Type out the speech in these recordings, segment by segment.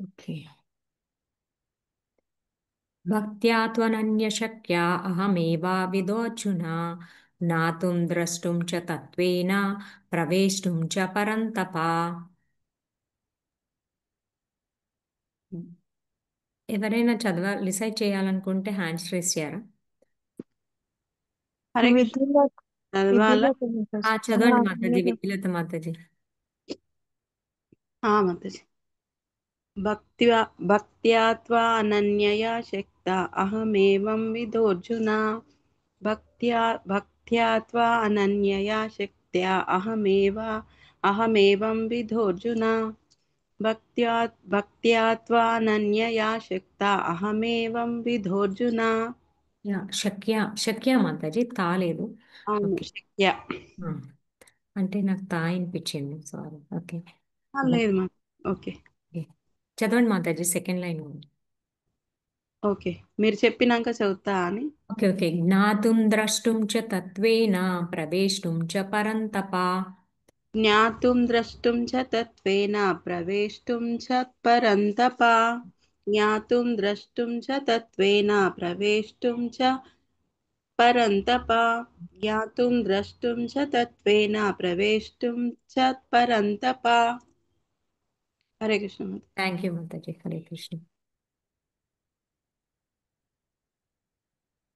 Okay. భక్త్యా త్వనన్యశక్యా అహమేవావిదోऽర్జున జ్ఞాతుం ద్రష్టుం చ తత్వేన ప్రవేష్టుం చ పరంతప. ఎవరైనా రిసైట్ చేయాలనుకుంటే హ్యాండ్స్ రేస్ చేయరా? హరే కృష్ణ. విద్యులత చదవాలా? చదవండి మాతాజీ, విద్యులత మాతాజీ. మాతాజీ. భక్త్యా త్వానన్యయా శక్తా అహమేవం విదోర్జున. భక్త్యా త్వానన్యయా శక్త్యా అహమేవం విదోర్జున. భక్త్యా త్వానన్యయా శక్తా అహమేవం విదోర్జున. శక్య మాతాజీ, తాలేదు. అవును, ఓకే. శక్య. అంటే నాకు తా అనిపించింది, సారీ. ఓకే. లేదు మా. ఓకే. చదవండి మాతాజీ, సెకండ్ లైన్. ఓకే, మీరు చెప్పినాక చదువుతా అని. Okay okay. జ్ఞాతుం ద్రష్టుం చ తత్వేన ప్రవేష్టుం చ పరంతప. జ్ఞాతుం ద్రష్టుం చ తత్వేన ప్రవేష్టుం చ పరంతప. జ్ఞాతుం ద్రష్టుం చ తత్వేన ప్రవేష్టుం చ పరంతప. జ్ఞాతుం ద్రష్టుం చ తత్వేన ప్రవేష్టుం చ పరంతప. హరే కృష్ణ. థ్యాంక్ యూ మాతాజీ. హరే కృష్ణ.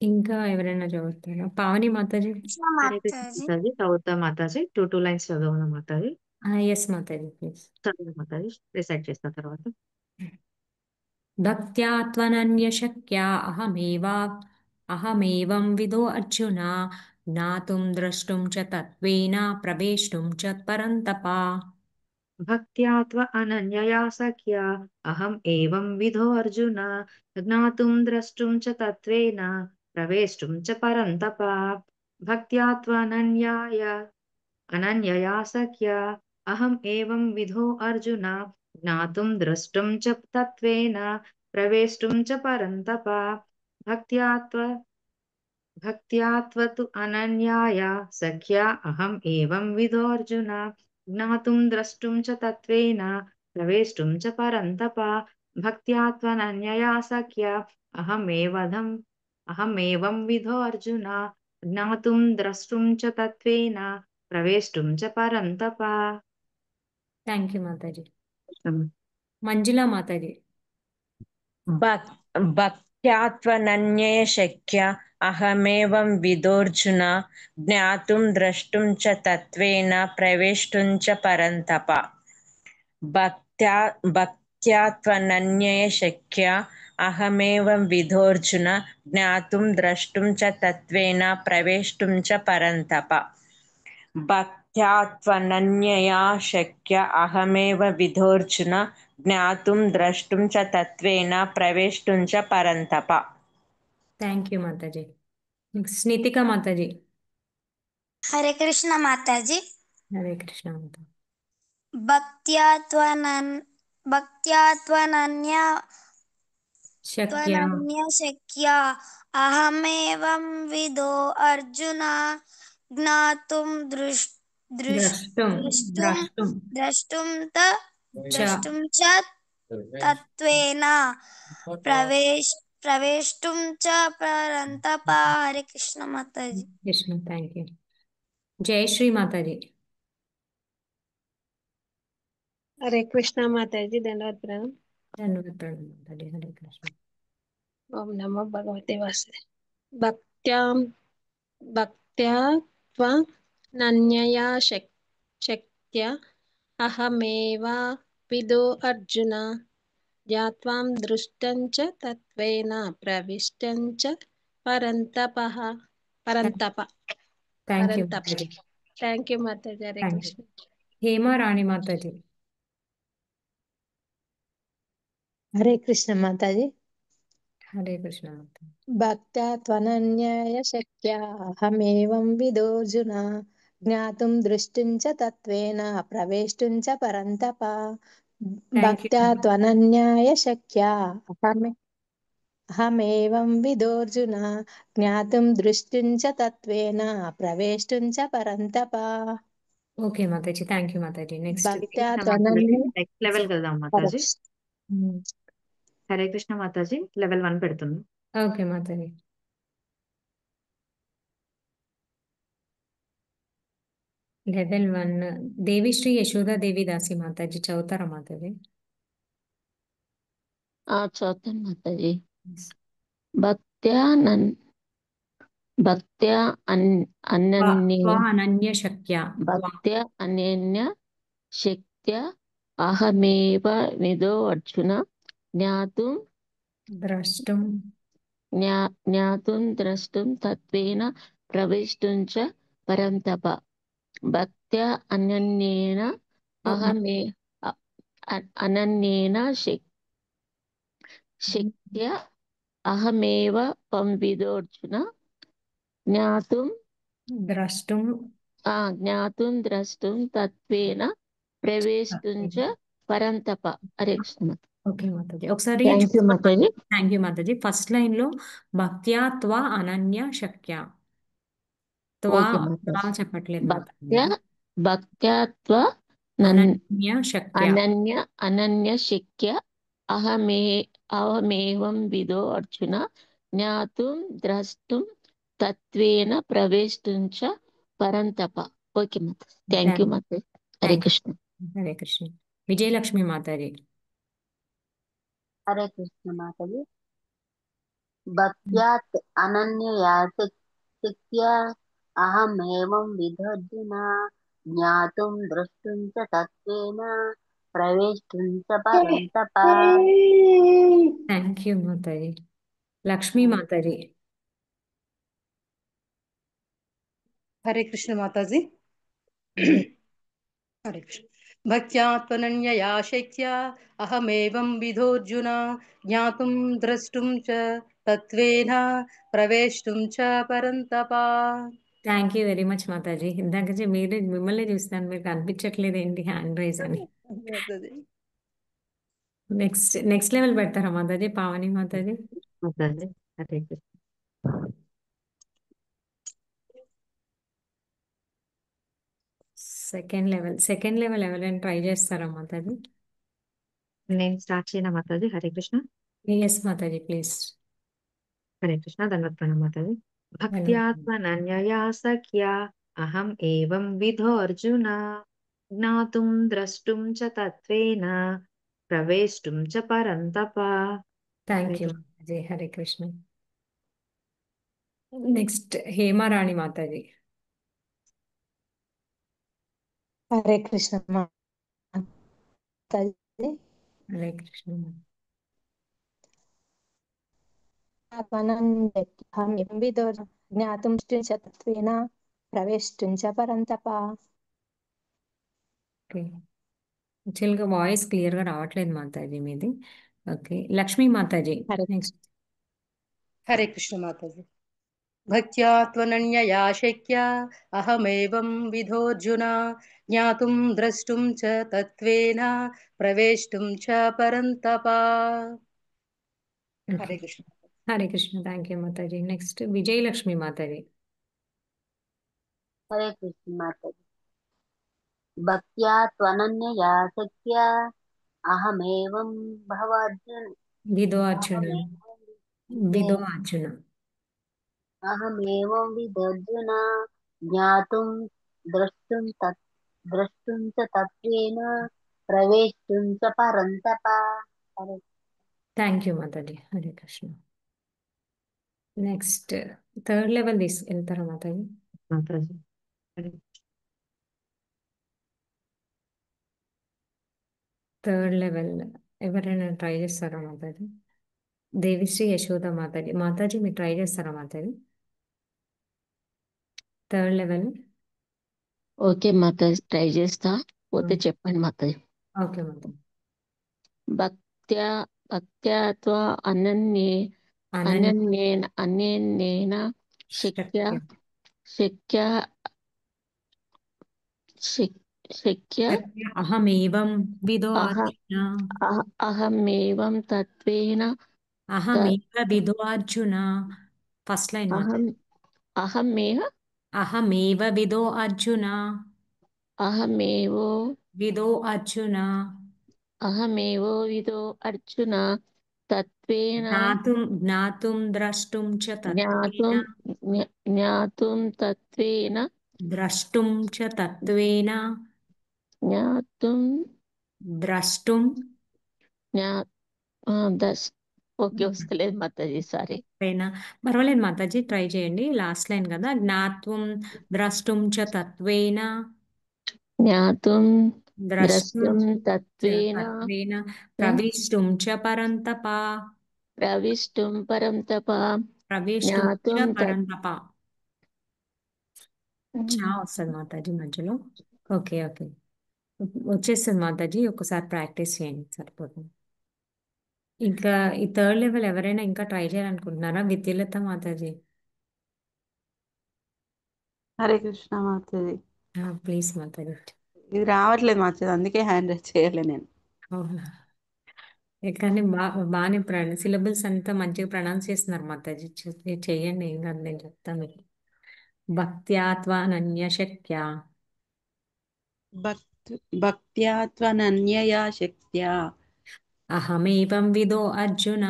ఇంకా ఎవరైనా చదువుతారా? పావని మాతాజీ. హరే కృష్ణ మాతాజీ, చదువుతా మాతాజీ. 2 lines చదవను మాతాజీ. ఎస్ మాతాజీ, ప్లీజ్. చదువు మాతాజీ, రిసైట్ చేసిన తర్వాత. భక్త్యా త్వనన్యశక్యా అహమేవం విదో అర్జున జ్ఞాతుం ద్రష్టుం చ తత్వేన ప్రవేష్టుం చ పరంతప. భక్త్యా త్వ అనన్యయా సఖ్యా అహం ఏవం విధో అర్జున జ్ఞాతుం ద్రష్టుం చ తత్వేన ప్రవేష్టుం చ పరంతప. భక్త్యా అనన్యయా సఖ్యా అహం ఏవం విధో అర్జున జ్ఞాతుం ద్రష్టుం చ తత్వేన ప్రవేష్టుం చ పరంతప. భక్త్యా త్వతు అనన్యాయ సఖ్యా అహం ఏవం విధో అర్జున జ్ఞాతుం ద్రష్టుం చ తత్వేన ప్రవేష్టుం చ పరంతప. భక్త్యా త్వనన్యయా సఖ్యా అహమేవం విధో అర్జున జ్ఞాతుం ద్రష్టుం చ తత్వేన ప్రవేష్టుం చ పరంతప. థ్యాంక్ యూ మాతాజీ. మంజులా మాతాజీ. భక్త్యా త్వనన్యయా శక్యా అహమేవం విదోర్జున జ్ఞాతుం ద్రష్టుం చ తత్వేన ప్రవేష్టుం చ పరంతప. భక్త్యా త్వనన్యయా శక్యా అహమేవం విదోర్జున జ్ఞాతుం ద్రష్టుం చ తత్వేన ప్రవేష్టుం చ పరంతప. భక్త్యా త్వనన్యయా శక్యా అహమేవ విదోర్జున జ్ఞాతుం ద్రష్టుం చ తత్వేన ప్రవేష్టుం చ పరంతప. థ్యాంక్ యూ మాతాజీ. స్నితిక మాతాజీ. హరే కృష్ణ మాతాజీ. హరే కృష్ణ మాతాజీ. భక్త్యా త్వనన్యా శక్యా అహమేవం విదో అర్జున జ్ఞాతుం ద్రష్టుం చ తత్వేన ప్రవేష్టుం చ పరంతప. హరే కృష్ణ మాతాజీ. Krishna, thank you. జయశ్రీ మాతాజీ. హరే కృష్ణ మాతాజీ, ధన్యవాద ప్రణామం. ధన్యవాద ప్రణామం మాతాజీ. హరే కృష్ణ. ఓం నమో భగవతే వాసుదేవాయ. భక్త్యా త్వనన్యయా శక్త్యా అహమేవా విదో అర్జున జ్ఞాత్వాం దృష్టం చ తత్వేన ప్రవిష్టం చ పరంతప. థ్యాంక్ యూ మాతాజీ. థ్యాంక్ యూ మాతాజీ. హరే కృష్ణ. హేమా రాణి మాతాజీ. హరే కృష్ణ మాతాజీ. హరే కృష్ణ మాతాజీ. భక్త్యా త్వనన్యయా శక్యా అహమేవం విదోర్జున జ్ఞాతుం దృష్టుం చ తత్వేన ప్రవేష్టుం చ పరంతప. భక్త్యా త్వనన్యయా శక్యా అహమేవం విదోర్జున జ్ఞాతుం దృష్టుం చ తత్వేన ప్రవేష్టుం చ పరంతప. ఓకే మాతాజీ, థ్యాంక్ యూ మాతాజీ. నెక్స్ట్ భక్త్యా నెక్స్ట్ లెవెల్ వెళ్దాం మాతాజీ. హరే కృష్ణ మాతాజీ లెవెల్ 1 పెడుతున్నా. ఓకే మాతాజీ. లెవెల్ 1 దేవిశ్రీ యశోదాదేవి దాసి మాతాజీ చదువుతారా మాతాజీ? చదువుతాను మాతాజీ. భక్త్యా అనన్య శక్య అహమేవ విదో అర్జున జ్ఞాతుం ద్రష్టుం తత్వేన ప్రవేష్టుం చ పరంతప. భక్త్యా అనన్యేన శక్త్యా అహమేవ విదోర్జున జ్ఞాతుం ద్రష్టుం తత్వేన ప్రవేష్టుం చ పరంతప. హరే కృష్ణ. ఓకే మాతాజీ. ఒకసారి థ్యాంక్ యూ మాతాజీ. Thank you Mataji. First line లో భక్త్యా త్వ అనన్య శక్య చెప్పట్లేదు భక్త్యా త్వ అనన్య శక్య అహమేవం విదో అర్జున జ్ఞాతుం ద్రష్టుం తత్వేన ప్రవేష్టుం చ పరంతప. ఓకే మాతాజీ. థ్యాంక్ యూ మాతాజీ. హరే కృష్ణ. హరే కృష్ణ. విజయలక్ష్మి మాతాజీ. హరే కృష్ణ మాతాజీ. భక్త్యాత్ అనన్యయా శక్త్యా అహమేవం విదోర్జున జ్ఞాతుం ద్రష్టుం చ తత్వేన ప్రవేష్టుం చ పరంతప. థ్యాంక్ యూ మాతాజీ. లక్ష్మీ మాతాజీ. హరే కృష్ణ మాతాజీ. హరే కృష్ణ. భక్త్యా త్వనన్యయా శక్త్యా అహమేవం విధోర్జున జ్ఞాతుం ద్రష్టుం చ తత్వేన ప్రవేష్టుం చ పరంతప. థ్యాంక్ యూ వెరీ మచ్ మాతాజీ. ఇందాక మిమ్మల్ని చూస్తాను, మీరు కనిపించట్లేదు ఏంటి హ్యాండ్ రైజ్ అని. నెక్స్ట్ లెవెల్ పెడతారా మాతాజీ? పావని మాతాజీ. మాతాజీ హరే కృష్ణ. సెకండ్ లెవెల్ ఎవరైనా ట్రై చేస్తారా మాతాజీ? నేను స్టార్ట్ చేయనా మాతాజీ? హరే కృష్ణ. ఎస్ మాతాజీ ప్లీజ్. హరే కృష్ణ. ధన్యవాద ప్రణామ మాతాజీ. భక్త్యాత్మనన్యయా సఖ్యా అహం ఏవం విధో అర్జున జ్ఞాతుం ద్రష్టుం చ తత్వేన ప్రవేష్టుం చ పరంతప. థ్యాంక్ యూ మాతాజీ. హరే కృష్ణ. నెక్స్ట్ హేమారాణి మాతాజీ. హరే కృష్ణ మాతాజీ. హరే కృష్ణ. జ్ఞాతుం తత్వేన ప్రవేష్టుం చ పరంతప. యాక్చువల్గా వాయిస్ క్లియర్ గా రావట్లేదు మాతాజీ మీది. ఓకే లక్ష్మీ మాతాజీ. నెక్స్ట్. హరే కృష్ణ మాతాజీ. భక్త్యా త్వనన్యయా శక్త్యా అహమేవం విధోర్జున జ్ఞాతుం ద్రష్టుం చ తత్వేన ప్రవేష్టుం చ పరంతప. హరే కృష్ణ. హరే కృష్ణ. థ్యాంక్ యూ మాతాజీ. నెక్స్ట్ విజయలక్ష్మి మాతాజీ. హరే కృష్ణ మాతాజీ. భక్త్యా త్వనన్యయా శక్త్యా అహమేవం విదో అర్జున. అహమేవం విదర్జున జ్ఞాతుం ద్రష్టుం చ తత్వేన ప్రవేష్టుం చ పరంతప. థ్యాంక్ యూ మాతాజీ. Hare Krishna. Next third level వెళ్తారా మాతాజీ? మాతాజీ హరే థర్డ్ లెవెల్ ఎవరైనా ట్రై చేస్తారా మాతాజీ? దేవిశ్రీ యశోద మాతాజీ. మాతాజీ మీరు ట్రై చేస్తారా మాతాజీ? Third level. ఓకే మాతాజీ ట్రై చేస్తా. పోతే చెప్పండి మాతాజీ. ఓకే మాతాజీ. భక్త్యా త్వ అనన్యేన శక్య అహమేవం విదో అర్జున. అహమేవం తత్వేన విదో అర్జున. ఫస్ట్ లైన్ అహమేవ విదో అర్జున. అహమేవో విదో అర్జున. అహమేవో విదో అర్జున తత్వేన జ్ఞాతుం ద్రష్టుం చ తత్వేన జ్ఞాతుం జ్ఞాతుం తత్వేన ద్రష్టుం చ తత్వేన జ్ఞాతుం ద్రష్టుం జ్ఞా దస్ ఓకే వస్తలేదు మాతాజీ సారీ తత్వేన. పర్వాలేదు మాతాజీ, ట్రై చేయండి. లాస్ట్ లైన్ కదా. జ్ఞాత్వం ద్రష్టుం చ తత్వేన జ్ఞాతుం ద్రష్టుం ద్రష్టుం చ తత్వేన తత్వేన ప్రవిష్టుం చ పరంతప. ప్రవిష్టుం పరంతప ప్రవిష్టుం చ జ్ఞాతుం పరంతప. చా వస్తుంది మాతాజీ మధ్యలో. ఓకే ఓకే, వచ్చేస్తుంది మాతాజీ. ఒకసారి ప్రాక్టీస్ చేయండి, సరిపోతుంది. ఇంకా ఈ థర్డ్ లెవెల్ ఎవరైనా ఇంకా ట్రై చేయాలనుకుంటున్నారా? విద్యలత మాతాజీ, హరే కృష్ణ మాతాజీ. ప్లీజ్ మాతాజీ. ఇది రావట్లేదు మాతాజీ, అందుకే హ్యాండ్ రైజ్ చేయలే నేను. అవునా? కానీ బాగానే సిలబుల్స్ అంతా మంచిగా ప్రొనౌన్స్ చేస్తున్నారు మాతాజీ. చెయ్యండి, ఏం కాదు, నేను చెప్తాను మీకు. భక్త్యాత్వానన్య శక్య భక్త్యా త్వనన్యయా శక్త్యా అహమేవం విదో అర్జున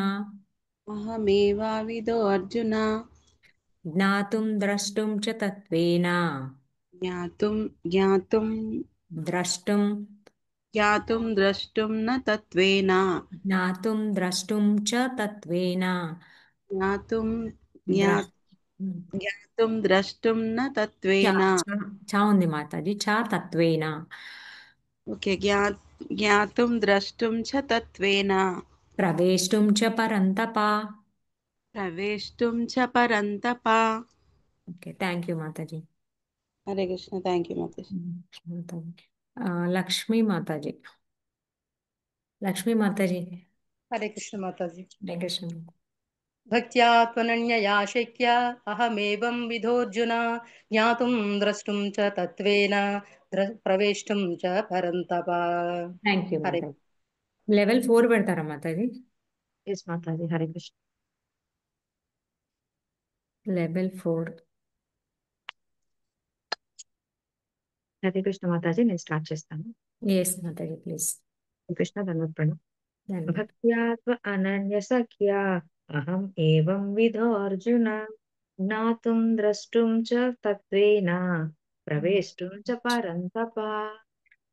అహమేవావిదో అర్జున జ్ఞాతుం ద్రష్టుం చ తత్వేన జ్ఞాతుం జ్ఞాతుం ద్రష్టుం జ్ఞాతుం ద్రష్టుం న తత్వేన జ్ఞాతుం ద్రష్టుం చ తత్వేన జ్ఞాతుం జ్ఞా ద్రష్ జ్ఞాతుం ద్రష్టుం న చ తత్వేన. చ ఉంది మాతాజీ. చ తత్వేన. ఓకే, జ్ఞాతుం ద్రష్టుం చ తత్వేన ప్రవేష్టుం చ పరంతప. ప్రవేష్టుం చ పరంతప. ఓకే, థ్యాంక్ యూ మాతాజీ. హరే కృష్ణ, థ్యాంక్ యూ మాతాజీ. మాతాజీ. లక్ష్మీ మాతాజీ. లక్ష్మీ మాతాజీ. హరే కృష్ణ మాతాజీ. హరే కృష్ణ. భక్త్యా త్వనన్యయా శక్యా అహమేవం విధోర్జున జ్ఞాతుం ద్రష్టుం చ తత్వేన ప్రవేష్టుం చ పరంతప. థ్యాంక్ యూ హరే మాతాజీ. లెవెల్ 4 పెడతారా మాతాజీ? ఎస్ మాతాజీ. హరే కృష్ణ. లెవెల్ 4. హరే కృష్ణ మాతాజీ, నేను స్టార్ట్ చేస్తాను. ఎస్ మాతాజీ, ప్లీజ్. కృష్ణ ధన్వత్ప్రణం. భక్త్యాత్వ అనన్య సఖ్యా అహం ఏవం విధో అర్జున జ్ఞాతుం ద్రష్టుం చ తత్వేన ప్రవేష్టుం చ పరంతప.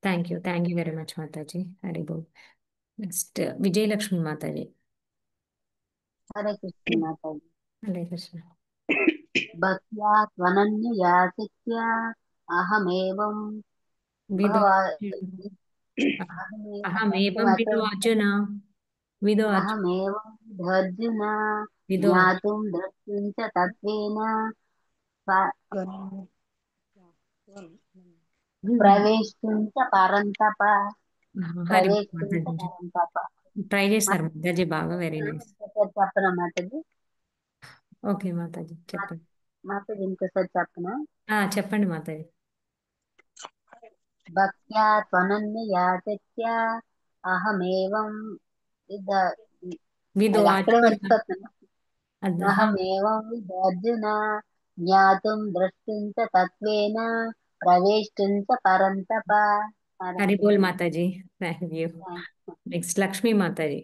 థ్యాంక్ యూ వెరీ మచ్ మాతాజీ. హరి బోల్. నెక్స్ట్ విజయలక్ష్మి మాతాజీ. హరే కృష్ణ మాతాజీ. హరే కృష్ణ. భక్త్యా త్వనన్యయా శక్త్యా అహమేవం విదో భవ అహమేవం విదో అర్జున అహమేవం విదర్జున విదో జ్ఞాతుం ద్రష్టుం చ తత్వేన ప్రవేష్టుం చ పరంతప. హరి ప్రవేష్టుం చ మాతాజీ. పరంతప. ట్రై చేస్తారు మాతాజీ, బాగా. Very nice. చెప్పనా మాతాజీ? ఓకే మాతాజీ, చెప్పండి. మాతాజీ ఇంకోసారి చెప్పనా? చెప్పండి మాతాజీ. భక్త్యా త్వనన్యయా శక్త్యా అహమేవం విదో అక్కడే అర్జున. మర్చిపోతున్నా. అహమేవం విదర్జున జ్ఞాతుం ద్రష్టుం చ తత్వేన ప్రవేష్టుం చ పరంతప. హరి బోల్ మాతాజీ. Thank you. నెక్స్ట్ లక్ష్మీ మాతాజీ.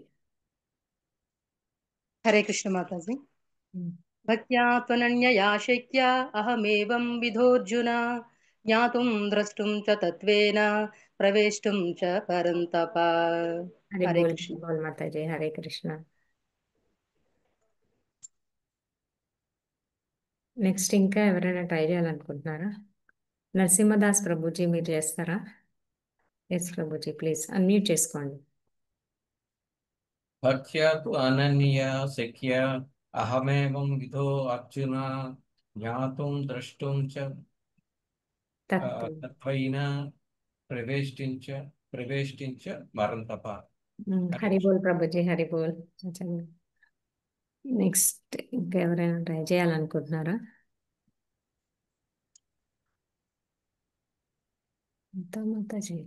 హరే కృష్ణ మాతాజీ. భక్త్యా త్వనన్యయా శక్యా అహమేవం విధోర్జున జ్ఞాతుం ద్రష్టుం చ తత్వేన ప్రవేష్టుం చ పరంతప. హరి హరే బోల్ కృష్ణ. బోల్ మాతాజీ. హరే కృష్ణ. నెక్స్ట్ ఇంకా ఎవరైనా ట్రై చేయాలనుకుంటున్నారా? నరసింహదాస్ ప్రభుజీ, మీరు చేస్తారా? ఎస్ ప్రభుజీ, ప్లీజ్ అన్మ్యూట్ చేసుకోండి. భక్త్యా తు అనన్యా శక్యా అహమేవం విధో అర్జున జ్ఞాతుం ద్రష్టుం చ తత్వైన ప్రవేష్టించ మరంతప. హరి బోల్ ప్రభుజీ, హరి బోల్. నెక్స్ట్ ఇంకా ఎవరైనా ట్రై చేయాలనుకుంటున్నారా? మాతాజీ.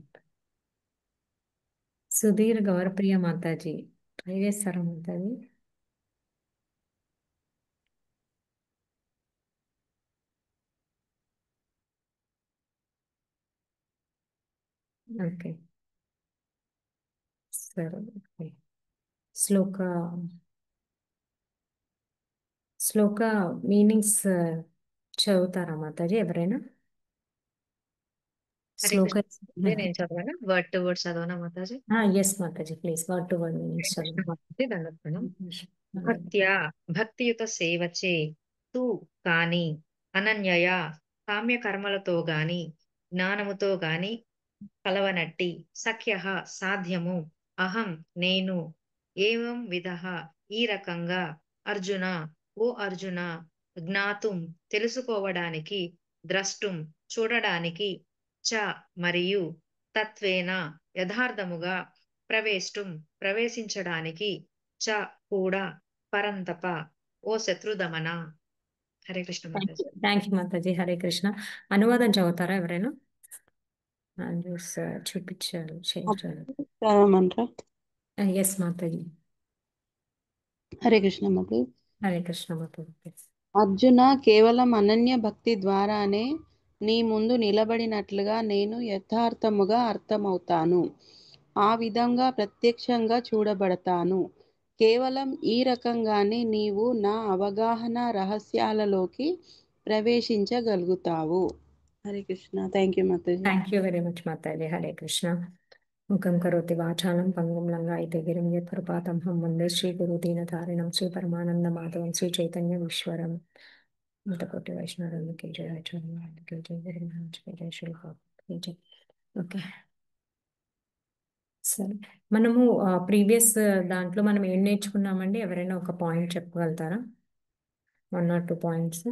సుధీర్ గౌరప్రియ మాతాజీ, ట్రై చేస్తారా మాతాజీ? ఓకే. సరే ఓకే. శ్లోక శ్లోక మీనింగ్స్ చదువుతారా మాతాజీ ఎవరైనా? హరే శ్లోక కృష్ణ మాతాజీ, నేను చదవనా? వర్డ్ టు వర్డ్ చదవనా మాతాజీ? ఎస్ మాతాజీ please word to word meanings Hare Krishna చదవండి. మాతాజీ, దండోత్పన్నం. భక్త్యా భక్తియుత సేవచే తు కాని అనన్యయ కామ్యకర్మలతో గాని జ్ఞానముతో గాని కలవనట్టి సఖ్య సాధ్యము అహం నేను ఏవం విధః ఈ రకంగా అర్జున ఓ అర్జున జ్ఞాతుం తెలుసుకోవడానికి ద్రష్టుం చూడడానికి చ మరియు తత్వేన యథార్థముగా ప్రవేశం ప్రవేశించడానికి చ కూడా పరంతప ఓ శత్రుదమన. హరే కృష్ణ మాతాజీ. థ్యాంక్ యూ మాతాజీ. హరే కృష్ణ. అనువాదం చదువుతారా ఎవరైనా? చూపించారు చేయించారు. చదవమంటారా? ఎస్ మాతాజీ. హరే కృష్ణ మాతాజీ. హరే కృష్ణ మాతాజీ. అర్జున, కేవలం అనన్య భక్తి ద్వారానే నీ ముందు నిలబడినట్లుగా నేను యథార్థముగా అర్థమవుతాను. ఆ విధంగా ప్రత్యక్షంగా చూడబడతాను. కేవలం ఈ రకంగానే నీవు నా అవగాహన రహస్యాలలోకి ప్రవేశించగలుగుతావు. హరే కృష్ణ. థ్యాంక్ యూ మాతాజీ. థ్యాంక్ యూ వెరీ మచ్ మాతాజీ. హరే కృష్ణ. ముఖం కరోతి వాచాలం పంగుం లంగాయతే గిరిం యత్కృపాతమహం వందే శ్రీ గురు దీనతారిణం శ్రీ పరమానంద మాధవం శ్రీ చైతన్య ఈశ్వరం కోటి వైష్ణవులకి జయ ఆచార్యులకి జయ హరినాథ్కి జయ శ్రీ బాబుకి జయ. ఓకే సరే, మనము ప్రీవియస్ దాంట్లో మనం ఏం నేర్చుకున్నామండి? ఎవరైనా ఒక పాయింట్ చెప్పగలుగుతారా? 1 or 2 పాయింట్స్.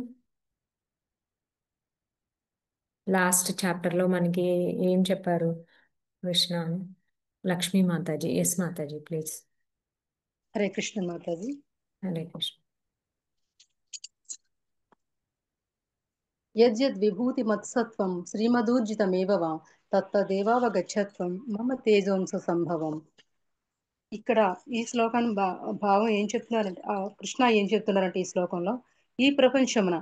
లాస్ట్ చాప్టర్లో మనకి ఏం చెప్పారు కృష్ణ అని? లక్ష్మీ మాతాజీ. ఎస్ మాతాజీ ప్లీజ్. హరే కృష్ణ మాతాజీ. హరే కృష్ణ. యద్యద్ విభూతి మత్సత్వం శ్రీమదూర్జితమేవ వా తత్తదేవావగచ్చత్వం మమ తేజోంస సంభవం. ఇక్కడ ఈ శ్లోకాన్ని భావం ఏం చెప్తున్నారంటే, కృష్ణ ఏం చెప్తున్నారంటే ఈ శ్లోకంలో, ఈ ప్రపంచమున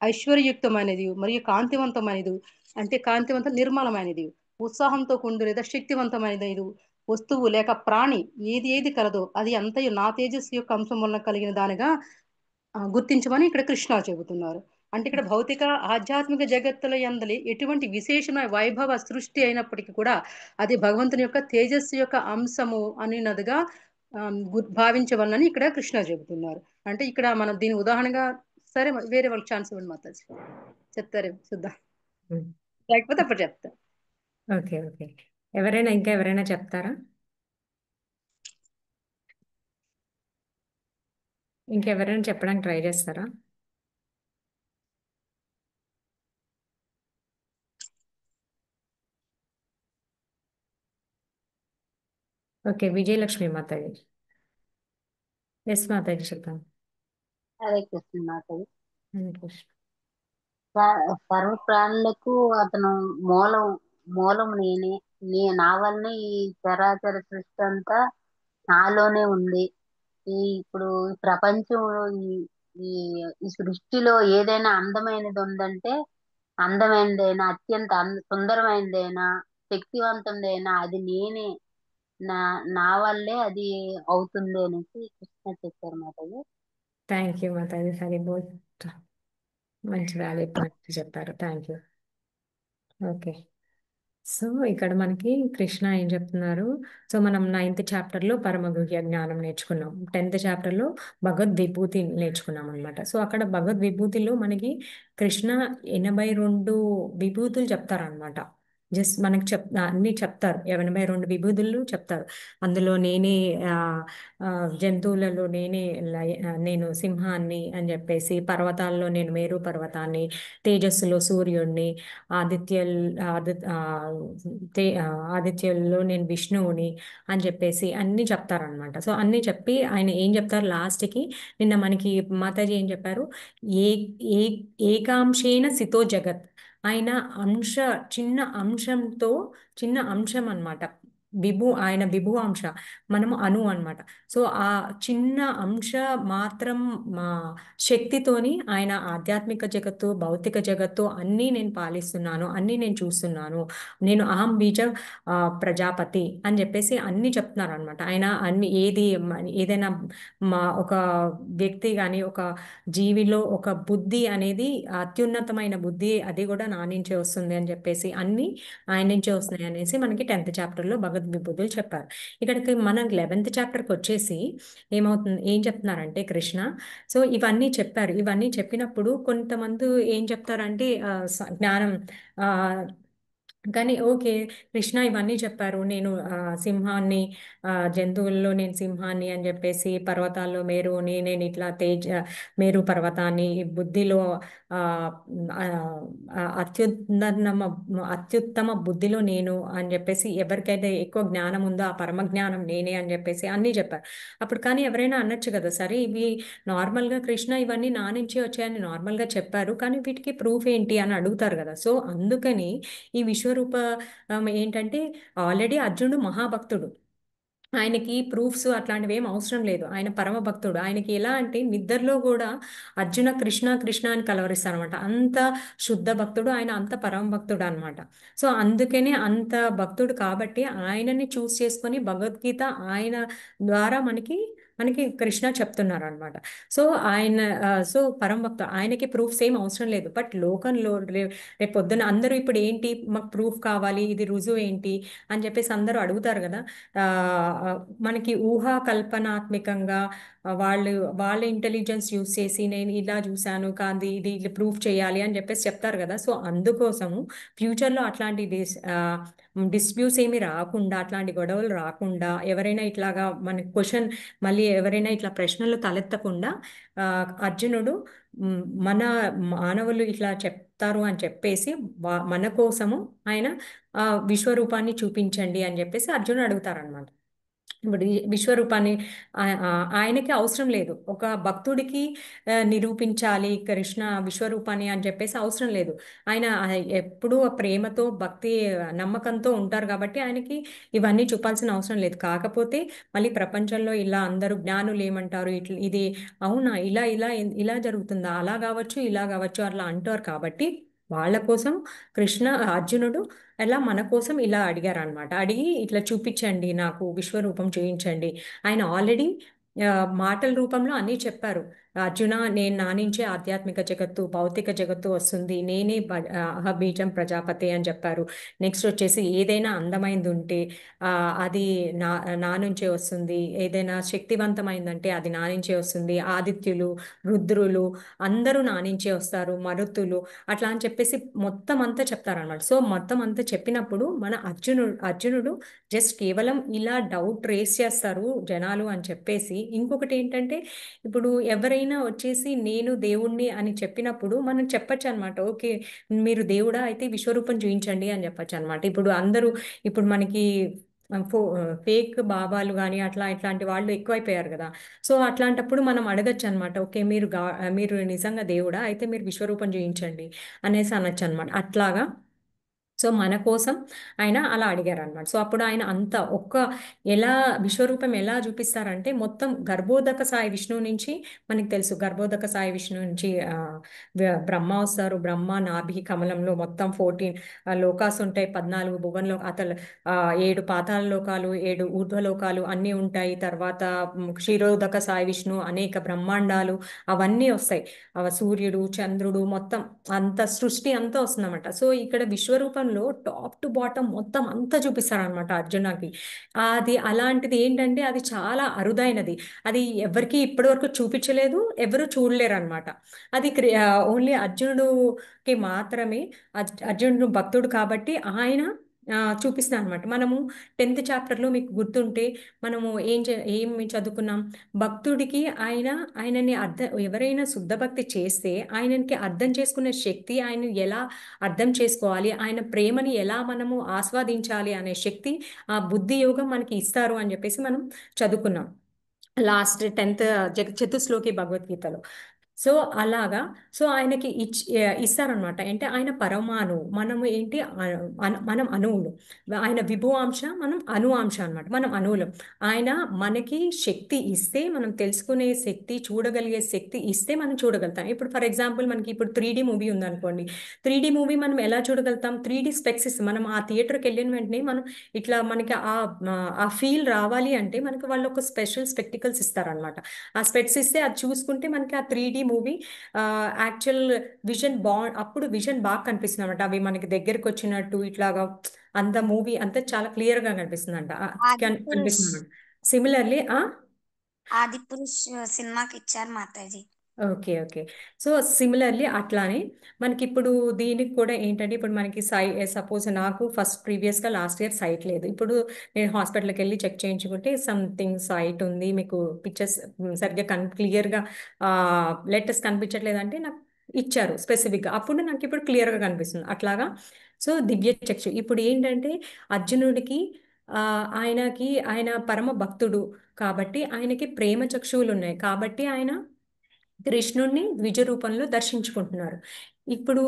ఐశ్వర్యయుక్తమైనది మరియు కాంతివంతమైనది, అంటే కాంతివంతం నిర్మలమైనది, ఉత్సాహంతో కూడిన లేదా శక్తివంతమైనది వస్తువు లేక ప్రాణి ఏది ఏది కలదో అది అంతయు నా తేజస్సు యొక్క అంశం వలన కలిగిన దానిగా గుర్తించమని ఇక్కడ కృష్ణ చెబుతున్నారు. అంటే ఇక్కడ భౌతిక ఆధ్యాత్మిక జగత్తుల యందలి ఎటువంటి విశేషమైన వైభవ సృష్టి అయినప్పటికీ కూడా అది భగవంతుని యొక్క తేజస్సు యొక్క అంశము అనినదిగా భావించవలని ఇక్కడ కృష్ణ చెబుతున్నారు. అంటే ఇక్కడ మనం దీని ఉదాహరణగా, సరే వేరే వాళ్ళకి ఛాన్స్ ఇవ్వండి మాతాజీ, చెప్తారే చూద్దాం, లేకపోతే అప్పుడు చెప్తా. ఓకే ఓకే, ఎవరైనా ఇంకా ఎవరైనా చెప్తారా? ఇంకెవరైనా చెప్పడానికి ట్రై చేస్తారా? ఓకే, విజయలక్ష్మి మాతాజీ. ఎస్ మాతాజీ చెప్తాను. హరే కృష్ణ మాతాజీ. హరే కృష్ణ. సర్వ ప్రాణులకు అతను మూలం నేనే. నా వల్లనే ఈ చరాచర సృష్టి అంతా నాలోనే ఉంది. ఇప్పుడు ప్రపంచంలో ఈ ఈ సృష్టిలో ఏదైనా అందమైనది ఉందంటే, అందమైనదైనా అత్యంత సుందరమైనదైనా శక్తివంతమైనదైనా అది నేనే. నా నా వల్లే అది అవుతుంది అనేసి కృష్ణ చెప్పారు మాతాజీ. థ్యాంక్ యూ మాతాజీ. హరి బోల్. మంచి వాల్యూ పాయింట్ చెప్పారు. Thank you. ఓకే, సో ఇక్కడ మనకి కృష్ణ ఏం చెప్తున్నారు? సో మనం 9th చాప్టర్లో పరమగుహ్య జ్ఞానం నేర్చుకున్నాం. 10th చాప్టర్లో భగవద్ విభూతి నేర్చుకున్నాం అనమాట. సో అక్కడ భగవద్ విభూతిలో మనకి కృష్ణ 82 విభూతులు చెప్తారనమాట. జస్ట్ మనకి అన్ని చెప్తారు, 82 విభూతులు చెప్తారు. అందులో నేనే జంతువులలో నేను సింహాన్ని అని చెప్పేసి, పర్వతాల్లో నేను మేరు పర్వతాన్ని, తేజస్సులో సూర్యుడిని, ఆదిత్యుల్లో నేను విష్ణువుని అని చెప్పేసి అన్ని చెప్తారనమాట. సో అన్ని చెప్పి ఆయన ఏం చెప్తారు లాస్ట్కి? నిన్న మనకి మాతాజీ ఏం చెప్పారు? ఏ ఏ ఏకాంశేన సితో జగత్. ఆయన చిన్న అంశం అన్నమాట. ఆయన విభు అంశ, మనము అణు అన్నమాట. సో ఆ చిన్న అంశ మాత్రం మా శక్తితోని ఆయన ఆధ్యాత్మిక జగత్తు, భౌతిక జగత్తు అన్నీ నేను పాలిస్తున్నాను, అన్నీ నేను చూస్తున్నాను, నేను అహం బీజ ప్రజాపతి అని చెప్పేసి అన్నీ చెప్తున్నారు అనమాట. ఆయన అన్ని ఏదైనా ఒక వ్యక్తి కానీ ఒక జీవిలో ఒక బుద్ధి అనేది అత్యున్నతమైన బుద్ధి, అది కూడా నా నుంచే వస్తుంది అని చెప్పేసి అన్నీ ఆయన నుంచే వస్తున్నాయి అనేసి మనకి 10th చాప్టర్లో భగవద్ విభూతులు చెప్పారు. ఇక్కడికి మనం 11th చాప్టర్కి వచ్చేసి ఏం చెప్తున్నారంటే కృష్ణ, సో ఇవన్నీ చెప్పారు. ఇవన్నీ చెప్పినప్పుడు కొంతమంది ఏం చెప్తారంటే జ్ఞానం కానీ ఓకే, కృష్ణ ఇవన్నీ చెప్పారు, నేను సింహాన్ని, జంతువుల్లో నేను సింహాన్ని అని చెప్పేసి, పర్వతాల్లో మేరుని, నేను ఇట్లా మేరు పర్వతాన్ని, బుద్ధిలో ఆ, ఆ, అత్యుత్తమ బుద్ధిలో నేను అని చెప్పేసి, ఎవరికైతే ఎక్కువ జ్ఞానం ఉందో ఆ పరమ జ్ఞానం నేనే అని చెప్పేసి అన్నీ చెప్పారు. అప్పుడు కానీ ఎవరైనా అనొచ్చు కదా, సరే ఇవి నార్మల్గా కృష్ణ ఇవన్నీ నా నుంచే వచ్చాయని నార్మల్గా చెప్పారు, కానీ వీటికి ప్రూఫ్ ఏంటి అని అడుగుతారు కదా. సో అందుకని ఈ విశ్వరూప ఏంటంటే ఆల్రెడీ అర్జునుడు మహాభక్తుడు, ఆయనకి ప్రూఫ్స్ అట్లాంటివి ఏం అవసరం లేదు, ఆయన పరమ భక్తుడు. ఆయనకి ఎలా అంటే నిద్రలో కూడా అర్జున కృష్ణ కృష్ణ అని కలవరిస్తారు అనమాట. అంత శుద్ధ భక్తుడు ఆయన, అంత పరమ భక్తుడు అనమాట. సో అందుకనే అంత భక్తుడు కాబట్టి ఆయనని చూస్ చేసుకొని భగవద్గీత ఆయన ద్వారా మనకి కృష్ణ చెప్తున్నారు అనమాట. సో ఆయన సో పరమ భక్త, ఆయనకి ప్రూఫ్స్ ఏం అవసరం లేదు. బట్ లోకంలో రేపు పొద్దున అందరూ ఇప్పుడు ఏంటి మాకు ప్రూఫ్ కావాలి, ఇది రుజువు ఏంటి అని చెప్పేసి అందరూ అడుగుతారు కదా. మనకి ఊహా కల్పనాత్మకంగా వాళ్ళ ఇంటెలిజెన్స్ యూస్ చేసి నేను ఇలా చూశాను కాదు ఇది ప్రూఫ్ చేయాలి అని చెప్పేసి చెప్తారు కదా. సో అందుకోసము ఫ్యూచర్లో అట్లాంటి డిస్ప్యూట్స్ ఏమి రాకుండా, అట్లాంటి గొడవలు రాకుండా, ఎవరైనా ఇట్లాగా మన క్వశ్చన్ మళ్ళీ ఎవరైనా ఇట్లా ప్రశ్నలు తలెత్తకుండా అర్జునుడు మన మానవులు ఇట్లా చెప్తారు అని చెప్పేసి మన కోసము ఆయన విశ్వరూపాన్ని చూపించండి అని చెప్పేసి అర్జునుడు అడుగుతారనమాట. ఇప్పుడు ఈ విశ్వరూపాన్ని ఆయనకి అవసరం లేదు, ఒక భక్తుడికి నిరూపించాలి కృష్ణ విశ్వరూపాన్ని అని చెప్పేసి అవసరం లేదు. ఆయన ఎప్పుడూ ప్రేమతో భక్తి నమ్మకంతో ఉంటారు కాబట్టి ఆయనకి ఇవన్నీ చూపాల్సిన అవసరం లేదు. కాకపోతే మళ్ళీ ప్రపంచంలో ఇలా అందరూ జ్ఞానులు ఏమంటారు, ఇది అవునా, ఇలా ఇలా ఇలా జరుగుతుందా, అలా కావచ్చు ఇలా కావచ్చు అట్లా అంటారు కాబట్టి వాళ్ళ కోసం అర్జునుడు ఎలా మన కోసం ఇలా అడిగారు అనమాట. అడిగి ఇట్లా చూపించండి, నాకు విశ్వరూపం చూపించండి. ఆయన ఆల్రెడీ మాటల రూపంలో అన్నీ చెప్పారు. అర్జున నేను నా నుంచే ఆధ్యాత్మిక జగత్తు, భౌతిక జగత్తు వస్తుంది, నేనే బీజం ప్రజాపతి అని చెప్పారు. నెక్స్ట్ వచ్చేసి ఏదైనా అందమైంది ఉంటే అది నా నుంచే వస్తుంది, ఏదైనా శక్తివంతమైందంటే అది నా నుంచే వస్తుంది, ఆదిత్యులు రుద్రులు అందరూ నా నుంచే వస్తారు, మరుతులు అట్లా అని చెప్పేసి మొత్తం అంతా చెప్తారనమాట. సో మొత్తం అంతా చెప్పినప్పుడు మన అర్జునుడు జస్ట్ కేవలం ఇలా డౌట్ రేస్ చేస్తారు జనాలు అని చెప్పేసి. ఇంకొకటి ఏంటంటే ఇప్పుడు ఎవరైనా వచ్చేసి నేను దేవుణ్ణి అని చెప్పినప్పుడు మనం చెప్పచ్చు అనమాట, ఓకే మీరు దేవుడా అయితే విశ్వరూపం చూపించండి అని చెప్పచ్చు అనమాట. ఇప్పుడు మనకి ఫేక్ బాబాలు కానీ ఇట్లాంటి వాళ్ళు ఎక్కువైపోయారు కదా. సో అట్లాంటప్పుడు మనం అడగచ్చు అనమాట, ఓకే మీరు నిజంగా దేవుడా అయితే మీరు విశ్వరూపం చూపించండి అనేసి అనొచ్చు అనమాట. అట్లాగా సో మన కోసం ఆయన అలా అడిగారు అనమాట. సో అప్పుడు ఆయన ఎలా విశ్వరూపం ఎలా చూపిస్తారంటే మొత్తం గర్భోదక సాయి విష్ణువు నుంచి మనకి తెలుసు, గర్భోదక సాయి విష్ణువు నుంచి బ్రహ్మ వస్తారు. బ్రహ్మ నాభి కమలంలో మొత్తం 14 లోకాస్ ఉంటాయి, 14 భువన్లో 7 పాతాళ లోకాలు, 7 ఊర్ధ్వలోకాలు అన్నీ ఉంటాయి. తర్వాత క్షీరోదక సాయి విష్ణు అనేక బ్రహ్మాండాలు అవన్నీ వస్తాయి, సూర్యుడు చంద్రుడు మొత్తం అంత సృష్టి అంతా వస్తుందన్నమాట. సో ఇక్కడ విశ్వరూపంలో టాప్ టు బాటమ్ మొత్తం అంతా చూపిస్తారనమాట అర్జునకి. అది అలాంటిది ఏంటంటే అది చాలా అరుదైనది, అది ఎవరికి ఇప్పటివరకు చూపించలేదు, ఎవరు చూడలేరు అనమాట. అది ఓన్లీ అర్జునుడికి మాత్రమే. అర్జునుడు భక్తుడు కాబట్టి ఆయన చూపిస్తాను అనమాట. మనము 10th చాప్టర్లో మీకు గుర్తుంటే మనము ఏమి చదువుకున్నాం, భక్తుడికి ఆయనని ఎవరైనా శుద్ధ భక్తి చేస్తే ఆయనకి అర్థం చేసుకునే శక్తి, ఆయన ఎలా అర్థం చేసుకోవాలి, ఆయన ప్రేమని ఎలా మనము ఆస్వాదించాలి అనే శక్తి ఆ బుద్ధి యోగం మనకి ఇస్తారు అని చెప్పేసి మనం చదువుకున్నాం లాస్ట్ 10th చతుశ్లోకి భగవద్గీతలో. సో అలాగా సో ఆయనకి ఇస్తారనమాట. అంటే ఆయన పరమాణువు, మనము ఏంటి మనం అణువులు. ఆయన విభువాంశ, మనం అణువాంశ అనమాట. మనం అణువులం. ఆయన మనకి శక్తి ఇస్తే, మనం తెలుసుకునే శక్తి, చూడగలిగే శక్తి ఇస్తే మనం చూడగలుగుతాం. ఇప్పుడు ఫర్ ఎగ్జాంపుల్ మనకి ఇప్పుడు 3D మూవీ ఉందనుకోండి. 3D మూవీ మనం ఎలా చూడగలుగుతాం? 3D స్పెక్స్ ఇస్తాం. మనం ఆ థియేటర్కి వెళ్ళిన వెంటనే మనం ఇట్లా మనకి ఆ ఫీల్ రావాలి అంటే మనకి వాళ్ళు ఒక స్పెషల్ స్పెక్టికల్స్ ఇస్తారనమాట. ఆ స్పెట్స్ ఇస్తే అది చూసుకుంటే మనకి ఆ 3D మూవీ యాక్చువల్ విజన్ అప్పుడు విజన్ బాగా కనిపిస్తుంది అనమాట. అవి మనకి దగ్గరికి వచ్చినట్టు ఇట్లాగా అంత మూవీ అంతా చాలా క్లియర్గా కనిపిస్తుంది అంట, ఆదిపురుష్ కనిపిస్తుంది అనమాట. సిమిలర్లీ ఆదిపురుష్ సినిమాకి ఇచ్చారు Mataji. Okay okay. So similarly అట్లానే మనకి ఇప్పుడు దీనికి కూడా ఏంటంటే, ఇప్పుడు మనకి సపోజ్ నాకు ఫస్ట్ ప్రీవియస్గా లాస్ట్ ఇయర్ సైట్ లేదు. ఇప్పుడు నేను హాస్పిటల్కి వెళ్ళి చెక్ చేయించుకుంటే సంథింగ్ సైట్ ఉంది, మీకు పిక్చర్స్ సరిగ్గా క్లియర్గా లెటర్స్ కనిపించట్లేదు అంటే నాకు ఇచ్చారు స్పెసిఫిక్గా. అప్పుడు నాకు ఇప్పుడు క్లియర్గా కనిపిస్తుంది అట్లాగా. సో దివ్య చక్షు ఇప్పుడు ఏంటంటే అర్జునుడికి ఆయన పరమ భక్తుడు కాబట్టి ఆయనకి ప్రేమ చక్షువులు ఉన్నాయి కాబట్టి ఆయన కృష్ణుణ్ణి ద్విజ రూపంలో దర్శించుకుంటున్నారు. ఇప్పుడు